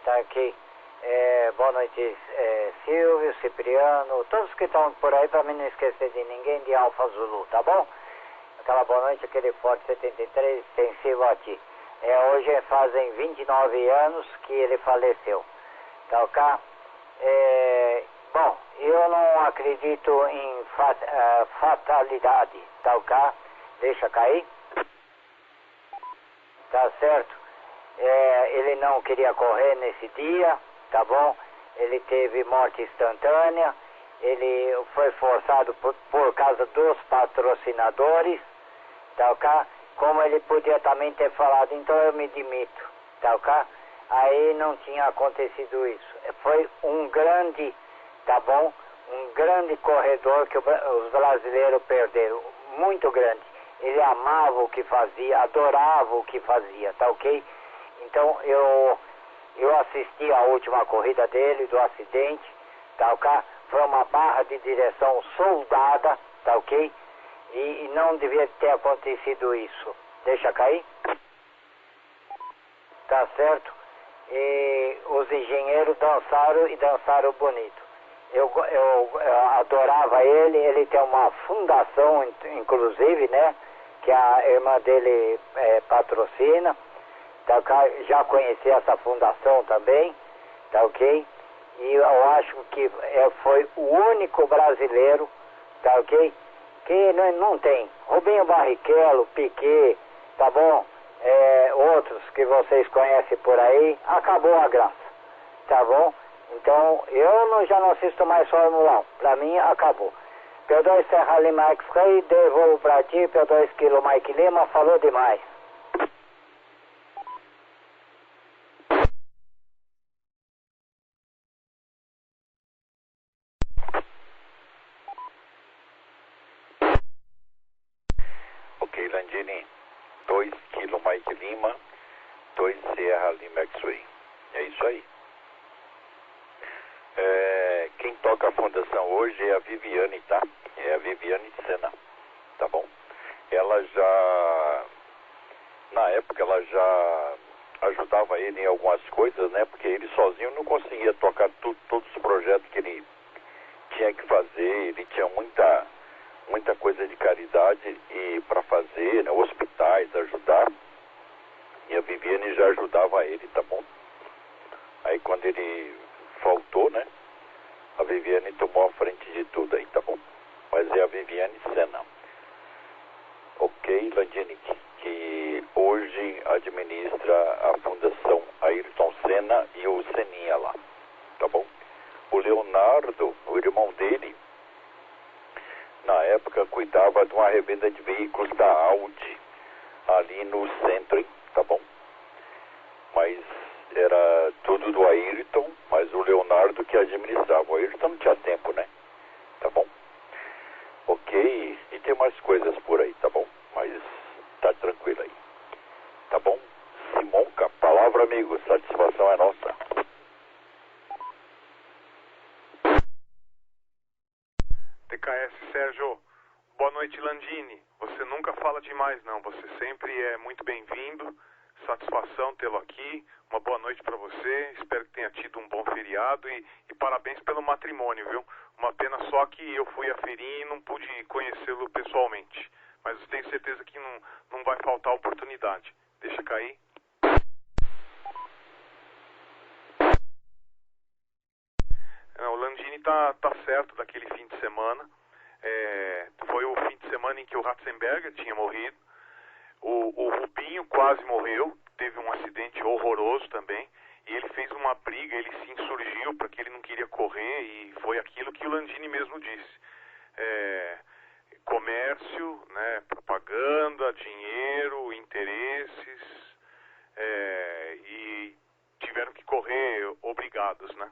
Tá aqui. Boa noite, Silvio, Cipriano, todos que estão por aí, para mim não esquecer de ninguém, de Alfa Zulu, tá bom? Aquela boa noite, aquele Forte 73 extensivo aqui. Hoje fazem 29 anos que ele faleceu, tá ok? Bom, eu não acredito em fatalidade, tá ok? Deixa cair. Tá certo? Ele não queria correr nesse dia, tá bom? Ele teve morte instantânea, ele foi forçado por causa dos patrocinadores, tá ok? Como ele podia também ter falado, então eu me demito, tá ok? Aí não tinha acontecido isso. Foi um grande, tá bom? Um grande corredor que os brasileiros perderam, muito grande. Ele amava o que fazia, adorava o que fazia, tá ok? Então eu assisti a última corrida dele, do acidente, tá ok? Foi uma barra de direção soldada, tá ok? E não devia ter acontecido isso. Deixa cair. Tá certo? E os engenheiros dançaram e dançaram bonito. Eu adorava ele tem uma fundação, inclusive, né? Que a irmã dele patrocina. Tá, já conheci essa fundação também, tá ok? E eu acho que foi o único brasileiro, tá ok? Que não tem. Rubinho Barrichello, Piquet, tá bom? Outros que vocês conhecem por aí, acabou a graça, tá bom? Então, eu já não assisto mais Fórmula 1, pra mim acabou. P2 Serra Lima X-Ray, devolvo pra ti, P2 Kilo Mike Lima, falou demais. Ok, Landini, 2 kg Mike Lima, 2 Serra Lima X-Ray. É isso aí. Quem toca a fundação hoje é a Viviane, tá? É a Viviane Senna, tá bom? Ela já, na época, ela já ajudava ele em algumas coisas, né? Porque ele sozinho não conseguia tocar todos os projetos que ele tinha que fazer. Ele tinha muita coisa de caridade e para fazer, né? Hospitais, ajudar. E a Viviane já ajudava ele, tá bom? Aí quando ele faltou, né? A Viviane tomou a frente de tudo aí, tá bom? Mas é a Viviane Senna. Ok, Landini, que hoje administra a Fundação Ayrton Senna e o Seninha lá, tá bom? o Leonardo, o irmão dele, na época cuidava de uma revenda de veículos da Audi, ali no centro, hein? Tá bom? Mas era tudo do Ayrton, mas o Leonardo que administrava. O Ayrton não tinha tempo, né? Tá bom? Ok, e tem mais coisas por aí, tá bom? Mas tá tranquilo aí. Tá bom? Simonca, palavra amigo, satisfação é nossa. TKS Sérgio, boa noite Landini. Você nunca fala demais não, você sempre é muito bem-vindo. Satisfação tê-lo aqui, uma boa noite para você, espero que tenha tido um bom feriado e parabéns pelo matrimônio, viu? Uma pena só que eu fui à feirinha e não pude conhecê-lo pessoalmente, mas eu tenho certeza que não vai faltar oportunidade. Deixa cair. Não, o Landini tá certo daquele fim de semana, foi o fim de semana em que o Ratzenberger tinha morrido. O Rubinho quase morreu, teve um acidente horroroso também, e ele fez uma briga, ele se insurgiu porque ele não queria correr, e foi aquilo que o Landini mesmo disse. Comércio, né, propaganda, dinheiro, interesses, e tiveram que correr obrigados, né?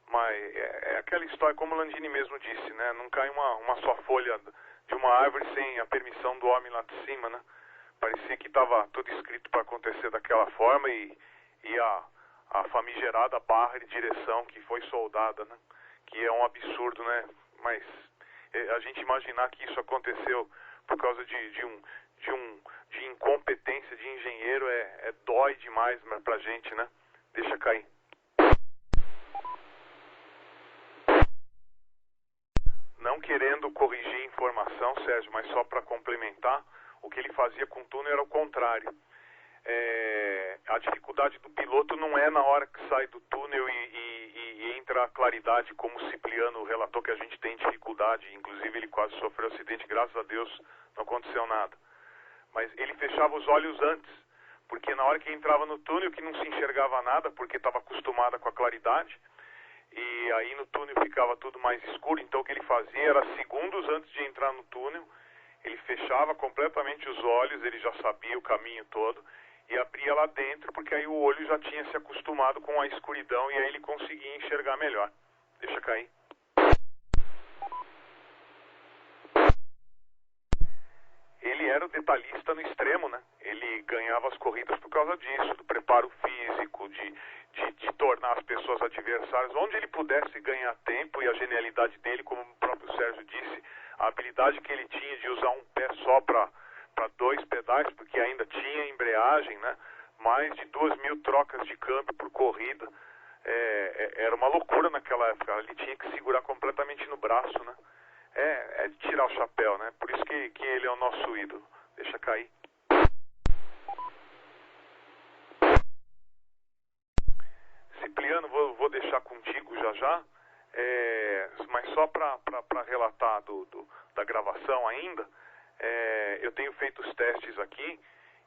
Mas é aquela história, como o Landini mesmo disse, né? Não cai uma só folha de uma árvore sem a permissão do homem lá de cima, né? Parecia que estava tudo escrito para acontecer daquela forma e a famigerada barra de direção que foi soldada, né? Que é um absurdo, né? Mas a gente imaginar que isso aconteceu por causa de incompetência de engenheiro dói demais pra gente, né? Deixa cair. Não querendo corrigir informação, Sérgio, mas só para complementar, o que ele fazia com o túnel era o contrário. A dificuldade do piloto não é na hora que sai do túnel e entra a claridade, como o Cipriano relatou que a gente tem dificuldade, inclusive ele quase sofreu acidente, graças a Deus não aconteceu nada. Mas ele fechava os olhos antes, porque na hora que entrava no túnel que não se enxergava nada, porque estava acostumada com a claridade, e aí no túnel ficava tudo mais escuro, então o que ele fazia era segundos antes de entrar no túnel, ele fechava completamente os olhos, ele já sabia o caminho todo, e abria lá dentro, porque aí o olho já tinha se acostumado com a escuridão e aí ele conseguia enxergar melhor. Deixa cair. Ele era o detalhista no extremo, né? Ele ganhava as corridas por causa disso, do preparo físico, de tornar as pessoas adversárias, onde ele pudesse ganhar tempo, e a genialidade dele, como o próprio Sérgio disse, a habilidade que ele tinha de usar um pé só para 2 pedais, porque ainda tinha embreagem, né? Mais de 2.000 trocas de câmbio por corrida, era uma loucura naquela época, ele tinha que segurar completamente no braço, né? É de tirar o chapéu, né? Por isso que ele é o nosso ídolo. Deixa cair. Cipriano, vou deixar contigo já, mas só para relatar da gravação ainda, eu tenho feito os testes aqui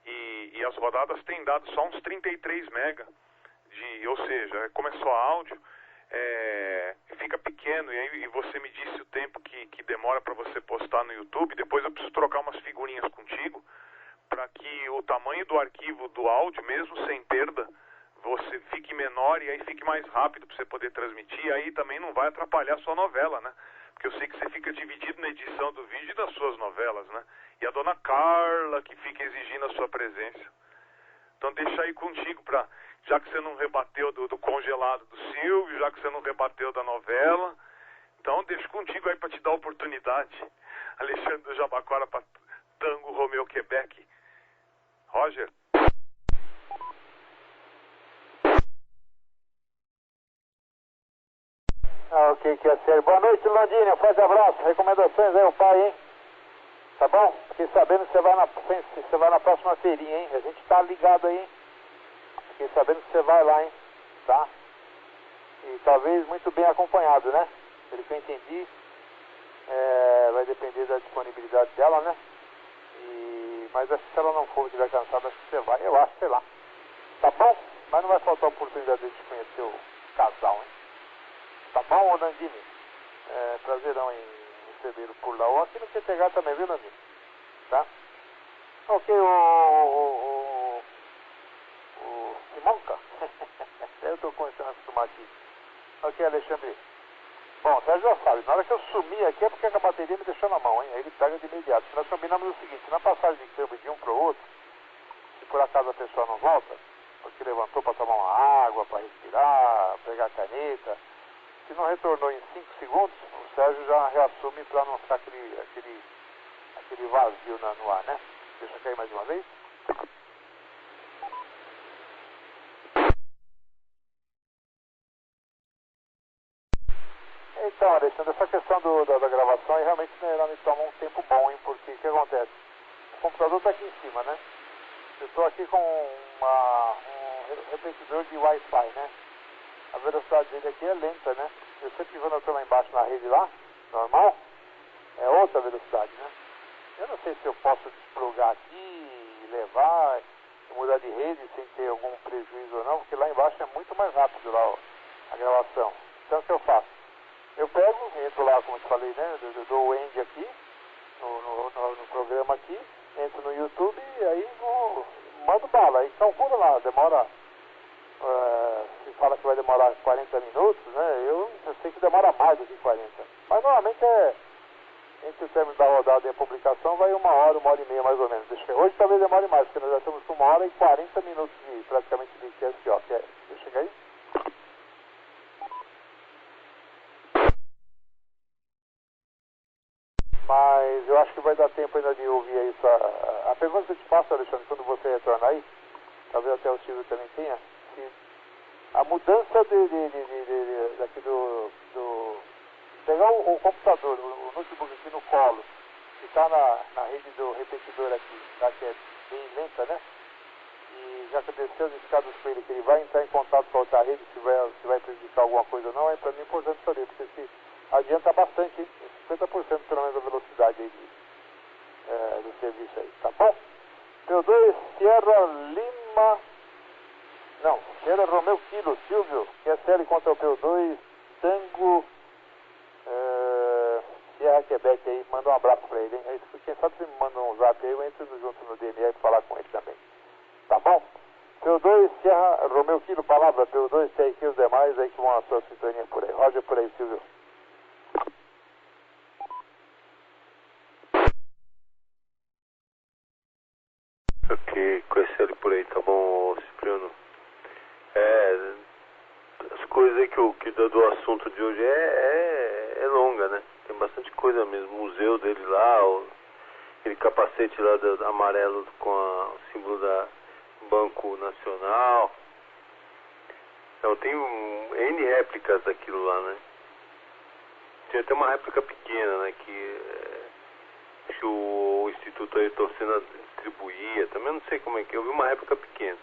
e as rodadas têm dado só uns 33 mega, ou seja, como é só áudio, fica pequeno, e você me disse o tempo que demora para você postar no YouTube. Depois eu preciso trocar umas figurinhas contigo para que o tamanho do arquivo do áudio, mesmo sem perda, você fique menor e aí fique mais rápido para você poder transmitir. Aí também não vai atrapalhar a sua novela, né? Porque eu sei que você fica dividido na edição do vídeo e das suas novelas, né? E a dona Carla que fica exigindo a sua presença. Então deixa aí contigo, já que você não rebateu do congelado do Silvio, já que você não rebateu da novela, então deixa contigo aí para te dar a oportunidade. Alexandre do Jabaquara para Tango Romeu Quebec. Roger. Ok, que é sério. Boa noite, Landini. Um forte abraço. Recomendações aí, o pai, hein? Tá bom? Fiquei sabendo que você vai na próxima feirinha, hein? A gente tá ligado aí, hein? Fiquei sabendo que você vai lá, hein? Tá? E talvez muito bem acompanhado, né? Pelo que eu entendi, vai depender da disponibilidade dela, né? Mas acho que se ela não for, estiver cansada, acho que você vai. Eu acho, sei lá. Tá bom? Mas não vai faltar a oportunidade de conhecer o casal, hein? Tá bom, ô Nandini? Prazerão em recebê-lo por lá. Ou aqui no QTH também, viu, Nandini? Tá? Ok, o Simonca? Eu tô começando a acostumar aqui. Ok, Alexandre. Bom, você já sabe, na hora que eu sumir aqui é porque a bateria me deixou na mão, hein? Aí ele pega de imediato. Nós combinamos o seguinte, na passagem de câmbio de um pro outro, se por acaso a pessoa não volta, porque levantou para tomar uma água, para respirar, pegar a caneta, se não retornou em 5 segundos, o Sérgio já reassume para não ficar aquele vazio no ar, né? Deixa eu cair mais uma vez. Então, Alexandre, essa questão da gravação aí realmente ela me toma um tempo bom, hein? Porque o que acontece? O computador está aqui em cima, né? Eu estou aqui com um repetidor de Wi-Fi, né? A velocidade dele aqui é lenta, né? Eu sempre quando eu estou lá embaixo na rede lá, normal, é outra velocidade, né? Eu não sei se eu posso desplugar aqui, levar, mudar de rede sem ter algum prejuízo ou não, porque lá embaixo é muito mais rápido lá a gravação. Então o que eu faço? Eu pego, entro lá, como eu te falei, né? Dou o end aqui, no programa aqui, entro no YouTube e aí mando bala. Aí calcula lá, demora, se fala que vai demorar 40 minutos, né? Eu sei que demora mais do que 40. Mas normalmente entre o término da rodada e a publicação vai 1 hora, 1h30 mais ou menos. Hoje talvez demore mais, porque nós já estamos com 1 hora e 40 minutos praticamente de QSO. Deixa eu chegar aí. Mas eu acho que vai dar tempo ainda de ouvir aí a pergunta que eu te faço, Alexandre, quando você retornar aí, talvez até o Silvio também tenha, se a mudança daqui pegar o computador, o notebook aqui no colo, que está na rede do repetidor aqui, tá, que é bem lenta, né? E já que desceu as escadas com ele, que ele vai entrar em contato com a outra rede, se vai prejudicar alguma coisa ou não, é para mim importante saber, porque se adianta bastante, hein? 50% pelo menos da velocidade aí do serviço aí, tá bom? P2 Sierra Lima, não, Sierra Romeo Kilo, Silvio, QSL contra o P2 Tango Sierra Quebec aí, manda um abraço pra ele, hein? Aí, quem sabe você me manda um zap aí, eu entro junto no DMA pra falar com ele também, tá bom? P2 Sierra Romeo Kilo, palavra, P2 TRQ, os demais aí que vão a sua sintonia por aí. Roger por aí, Silvio. Ok, conhece ele por aí, tá bom, Cipriano? As coisas aí que do assunto de hoje é longa, né? Tem bastante coisa mesmo. O museu dele lá, aquele capacete lá amarelo com o símbolo da Banco Nacional. Então tem N réplicas daquilo lá, né? Tinha até uma réplica pequena, né? Que o Instituto aí torcendo distribuía. Também não sei como é que é. Eu vi uma réplica pequena.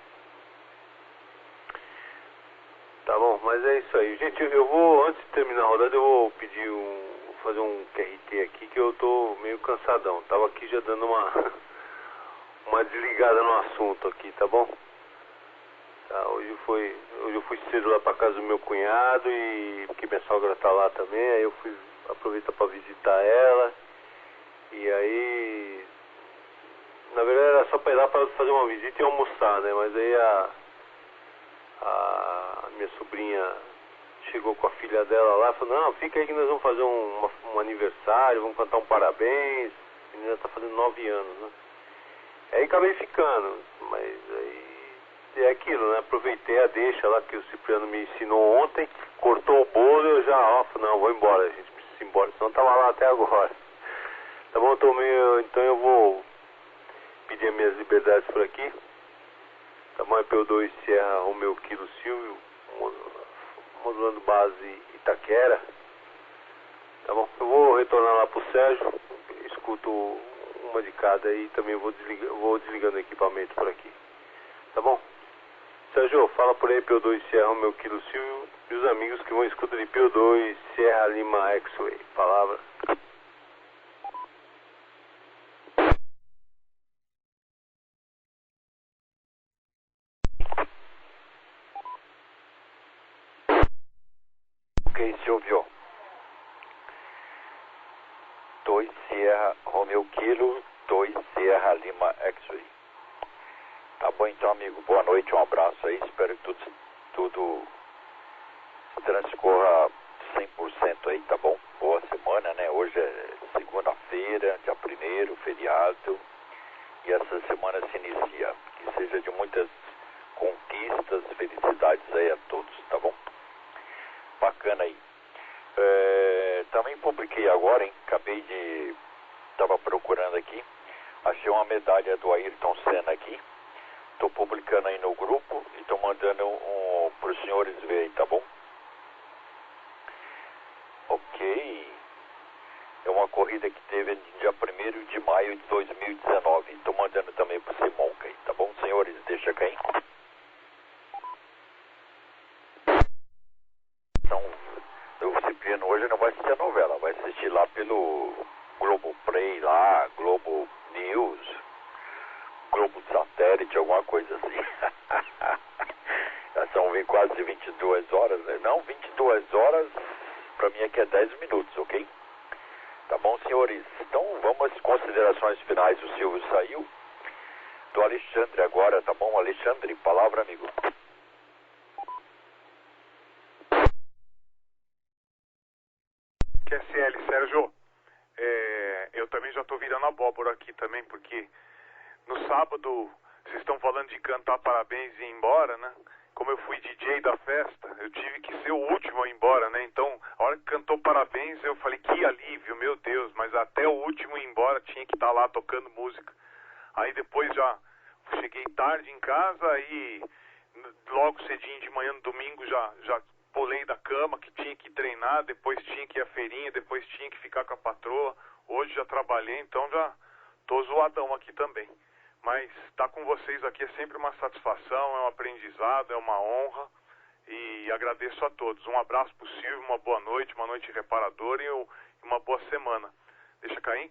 Tá bom, mas é isso aí. Gente, eu vou, antes de terminar a rodada, eu vou pedir fazer um QRT aqui, que eu tô meio cansadão. Tava aqui já dando uma desligada no assunto aqui, tá bom? Tá, hoje eu fui cedo lá pra casa do meu cunhado, e porque minha sogra tá lá também, aí eu fui aproveitar pra visitar ela. E aí, na verdade era só pra ir lá pra fazer uma visita e almoçar, né? Mas aí a minha sobrinha chegou com a filha dela lá e falou: não, fica aí que nós vamos fazer um aniversário, vamos cantar um parabéns. A menina tá fazendo 9 anos, né? Aí acabei ficando, mas aí é aquilo, né? Aproveitei a deixa lá que o Cipriano me ensinou ontem, cortou o bolo e eu já, não, vou embora, a gente precisa ir embora, senão tava lá até agora. Tá bom, então eu vou pedir as minhas liberdades por aqui. Tá bom, é P2 Sierra Romeo Kilo Silvio, modulando base Itaquera. Tá bom, eu vou retornar lá pro Sérgio, escuto uma de cada aí, também vou desligando o equipamento por aqui. Tá bom? Sérgio, fala por aí P2 Sierra Romeo Kilo Silvio e os amigos que vão escutar de P2 Sierra Lima X-Way. Palavra. Ok, se ouviu Romeo Kilo 2 Sierra Lima X-Ray. Tá bom então, amigo, boa noite, um abraço aí, espero que tudo transcorra 100% aí, tá bom? Boa semana, né? Hoje é segunda-feira, dia 1º, feriado, e essa semana se inicia. Que seja de muitas conquistas, felicidades aí a todos, tá bom? Bacana aí. Também publiquei agora, hein? Tava procurando aqui, achei uma medalha do Ayrton Senna aqui. Tô publicando aí no grupo e tô mandando pros senhores verem, tá bom? Ok. É uma corrida que teve no dia 1º de maio de 2019. Tô mandando também pro Simonca aí, tá bom, senhores? Deixa cair. Então, o Cipriano hoje não vai assistir a novela, vai assistir lá pelo Globoplay lá, Globo News, Globo Satélite, alguma coisa assim. Já são quase 22 horas, né? Não, 22 horas, pra mim aqui é 10 minutos, ok? Tá bom, senhores? Então vamos às considerações finais. O Silvio saiu. Do Alexandre agora, tá bom? Alexandre, palavra, amigo. QSL, Sérgio, eu também já tô virando abóbora aqui também, porque no sábado vocês estão falando de cantar parabéns e ir embora, né? Como eu fui DJ da festa, eu tive que ser o último a ir embora, né? Então, a hora que cantou parabéns, eu falei, que alívio, meu Deus, mas até o último ir embora tinha que estar lá tocando música. Aí depois já cheguei tarde em casa, aí logo cedinho de manhã no domingo já pulei da cama, que tinha que treinar, depois tinha que ir à feirinha, depois tinha que ficar com a patroa. Hoje já trabalhei, então já tô zoadão aqui também. Mas estar com vocês aqui é sempre uma satisfação, é um aprendizado, é uma honra e agradeço a todos. Um abraço pro Silvio, uma boa noite reparadora e uma boa semana. Deixa cair.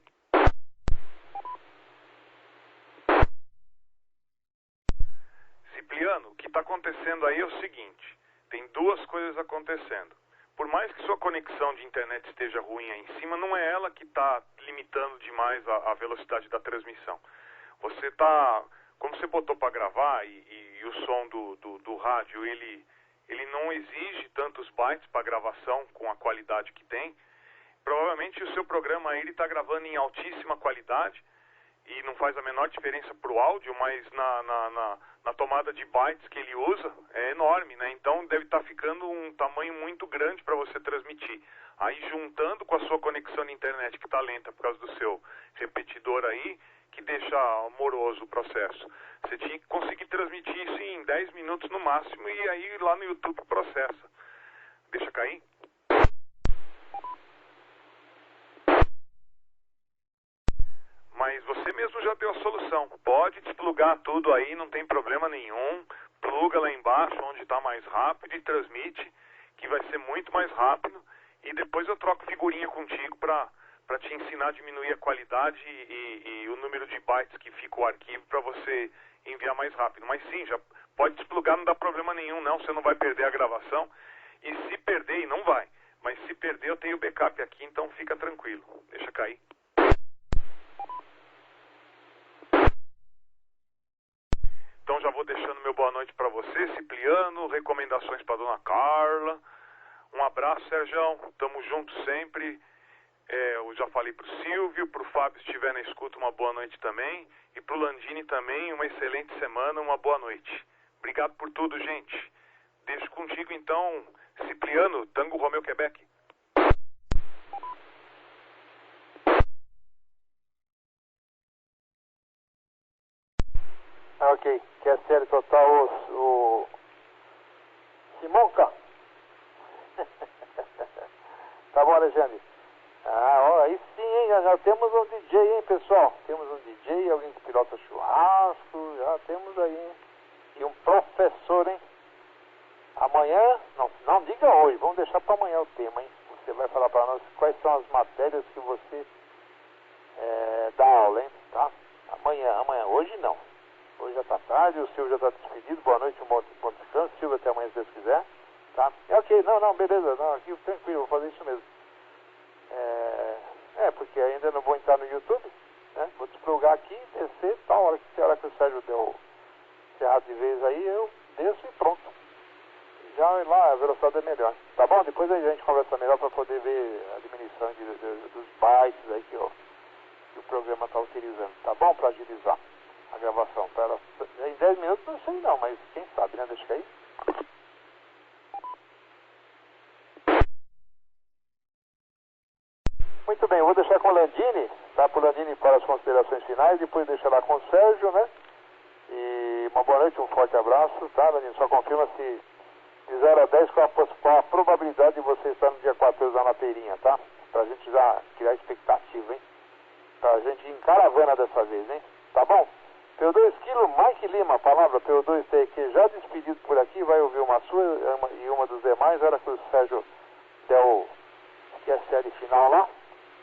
Cipriano, o que está acontecendo aí é o seguinte, tem duas coisas acontecendo. Por mais que sua conexão de internet esteja ruim aí em cima, não é ela que está limitando demais a velocidade da transmissão. Você tá, como você botou para gravar e o som do rádio, ele não exige tantos bytes para gravação com a qualidade que tem. Provavelmente o seu programa aí está gravando em altíssima qualidade e não faz a menor diferença para o áudio, mas na tomada de bytes que ele usa é enorme, né? Então deve estar ficando um tamanho muito grande para você transmitir. Aí juntando com a sua conexão de internet que está lenta por causa do seu repetidor aí, que deixa moroso o processo. Você tinha que conseguir transmitir isso em 10 minutos no máximo e aí lá no YouTube processa. Deixa cair. Mas você mesmo já deu a solução. Pode desplugar tudo aí, não tem problema nenhum. Pluga lá embaixo onde está mais rápido e transmite, que vai ser muito mais rápido. E depois eu troco figurinha contigo para te ensinar a diminuir a qualidade e o número de bytes que fica o arquivo para você enviar mais rápido. Mas sim, já pode desplugar, não dá problema nenhum não, você não vai perder a gravação. E se perder, e não vai, mas se perder eu tenho backup aqui, então fica tranquilo. Deixa cair. Então já vou deixando meu boa noite para você, Cipriano, recomendações para dona Carla. Um abraço, Sérgio, tamo junto sempre. Eu já falei pro Silvio, pro Fábio, se estiver na escuta, uma boa noite também. E pro Landini também, uma excelente semana, uma boa noite. Obrigado por tudo, gente. Deixo contigo então, Cipriano, Tango Romeo Quebec. Ok, quer ser total o Simonca. Tá bom, Alexandre? Ó, aí sim, hein? Já temos um DJ, hein, pessoal? Temos um DJ, alguém que pilota churrasco, já temos aí, hein? E um professor, hein? Amanhã, não diga hoje, vamos deixar para amanhã o tema, hein? Você vai falar para nós quais são as matérias que você dá aula, hein? Tá? Amanhã, hoje não. Hoje já tá tarde, o Silvio já tá despedido, boa noite, um bom descanso, Silvio, até amanhã se Deus quiser, tá? Ok, não, beleza, não, aqui tranquilo, vou fazer isso mesmo. Porque ainda não vou entrar no YouTube. né? Vou desplugar aqui, descer, tá, a hora que o Sérgio deu encerrado de vez aí, eu desço e pronto. Já lá a velocidade é melhor. Tá bom? Depois aí a gente conversa melhor para poder ver a diminuição dos bytes aí que o programa está utilizando. Tá bom? Para agilizar a gravação. Em 10 minutos não sei não, mas quem sabe, né? Deixa aí. Muito bem, eu vou deixar com o Landini, tá? Pro Landini para as considerações finais, depois deixar lá com o Sérgio, né? E uma boa noite, um forte abraço, tá, Landini? Só confirma se de 0 a 10 qual a probabilidade de você estar no dia 14 lá na Peirinha, tá? Pra gente já criar expectativa, hein? Pra gente ir em caravana dessa vez, hein? Tá bom? P2 Kilo, Mike Lima, palavra P2 TQ já despedido por aqui, vai ouvir uma sua e uma dos demais, era que o Sérgio der o QSL final lá.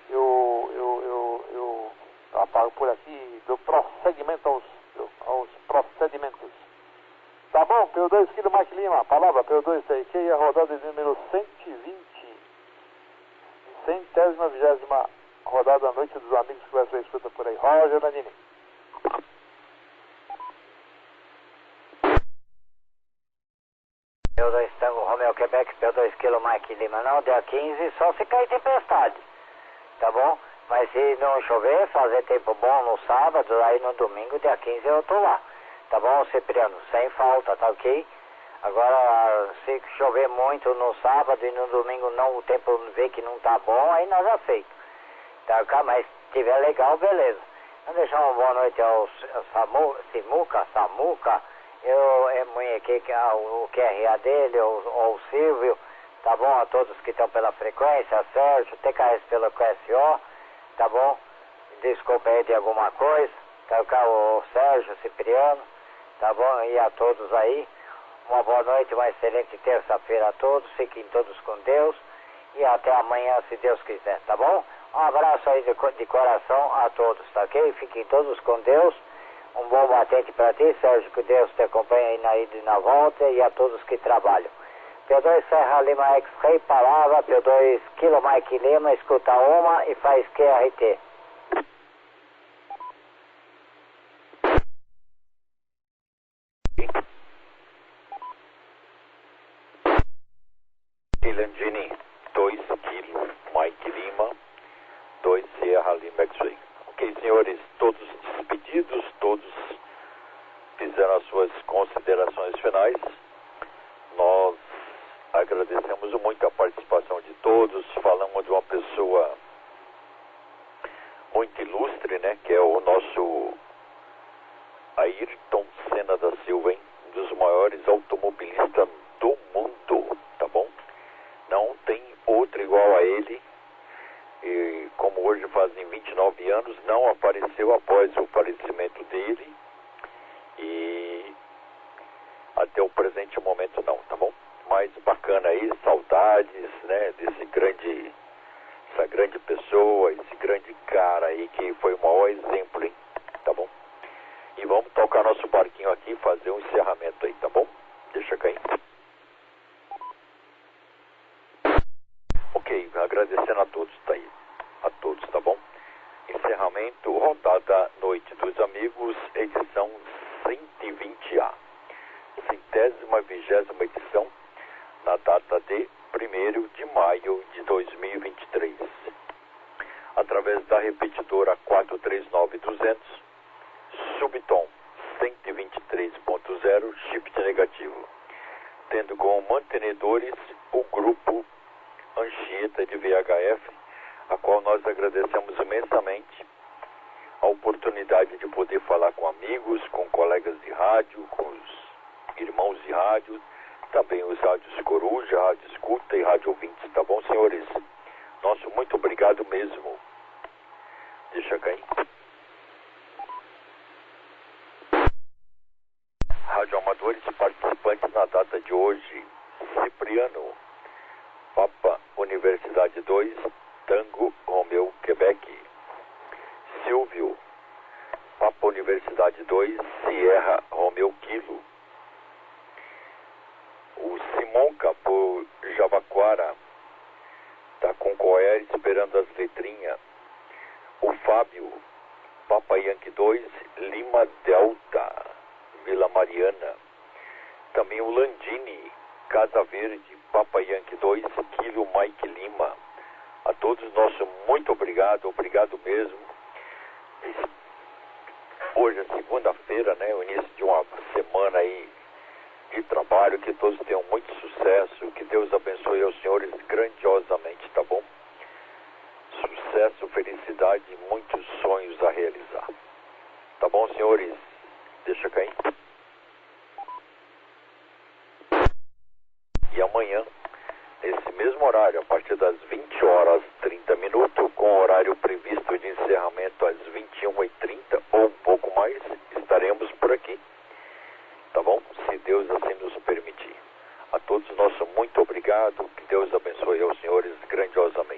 Eu apago por aqui e dou prosseguimento aos procedimentos. Tá bom? P2 Kilo Mike Lima, palavra P2 TQ e a rodada de número 120. 120ª rodada da noite dos amigos que vai ser escuta por aí. Roger Landini. P2 Tango Romeo Quebec, P2 Kilo Mike Lima. Não, dia 15 só se cair tempestade. Tá bom? Mas se não chover, fazer tempo bom no sábado, aí no domingo, dia 15 eu tô lá. Tá bom, Cipriano? Sem falta, tá ok? Agora, se chover muito no sábado e no domingo não, o tempo vê que não tá bom, aí nós aceitamos. Tá, mas se tiver legal, beleza. Vamos deixar uma boa noite ao Samuca, é o QRA dele, ao Silvio, tá bom? A todos que estão pela frequência, Sérgio, TKS pelo QSO, tá bom? Desculpa aí de alguma coisa, tá, o Sérgio, Cipriano, tá bom? E a todos aí, uma boa noite, uma excelente terça-feira a todos, fiquem todos com Deus e até amanhã, se Deus quiser, tá bom? Um abraço aí de coração a todos, tá ok? Fiquem todos com Deus. Um bom batente para ti, Sérgio, que Deus te acompanhe aí na ida e na volta e a todos que trabalham. P2 Serra Lima X-Ray, palavra, P2 Kilo Mike Lima, escuta uma e faz QRT. Landini, 2 Kilo Mike Lima, 2 Sierra Lima X-Ray. Ok, senhores, todos despedidos, todos fizeram as suas considerações finais. Nós agradecemos muito a participação de todos. Falamos de uma pessoa muito ilustre, né? Que é o nosso Ayrton Senna da Silva, hein? Um dos maiores automobilistas do mundo, tá bom? Não tem outro igual a ele. E como hoje fazem 29 anos, não apareceu após o falecimento dele. E até o presente momento não, tá bom? Mas bacana aí, saudades, né, essa grande pessoa, esse grande cara aí que foi o maior exemplo, hein? Tá bom? E vamos tocar nosso barquinho aqui e fazer um encerramento aí, tá bom? Deixa cair. Ok, agradecendo a todos, tá aí. A todos, tá bom? Encerramento, rodada Noite dos Amigos, edição 120A. 120ª edição, na data de 1º de maio de 2023. Através da repetidora 439-200, subtom 123.0, shift negativo. Tendo como mantenedores o grupo Anchieta de VHF, a qual nós agradecemos imensamente a oportunidade de poder falar com amigos, com colegas de rádio, com os irmãos de rádio, também os rádios Coruja, Rádio Escuta e Rádio Ouvintes, tá bom, senhores? Nosso muito obrigado mesmo. Deixa cair. Rádio Amadores participantes na data de hoje: Cipriano, Papa Universidade 2, Tango Romeo Quebec. Silvio, Papa Universidade 2, Sierra Romeo Kilo. O Simonca por Javaquara, tá com Coer esperando as letrinhas. O Fábio, Papa Yankee 2, Lima Delta, Vila Mariana. Também o Landini, Casa Verde, Papa Yankee 2, Kilo Mike Lima. A todos nosso muito obrigado, obrigado mesmo. Hoje é segunda-feira, né? O início de uma semana aí de trabalho, que todos tenham muito sucesso, que Deus abençoe aos senhores grandiosamente, tá bom? Sucesso, felicidade e muitos sonhos a realizar. Tá bom, senhores? Deixa cair. E amanhã, nesse mesmo horário, a partir das 20h30, com horário previsto de encerramento às 21h30 ou um pouco mais, estaremos por aqui. Tá bom? Se Deus assim nos permitir. A todos nosso muito obrigado. Que Deus abençoe aos senhores grandiosamente.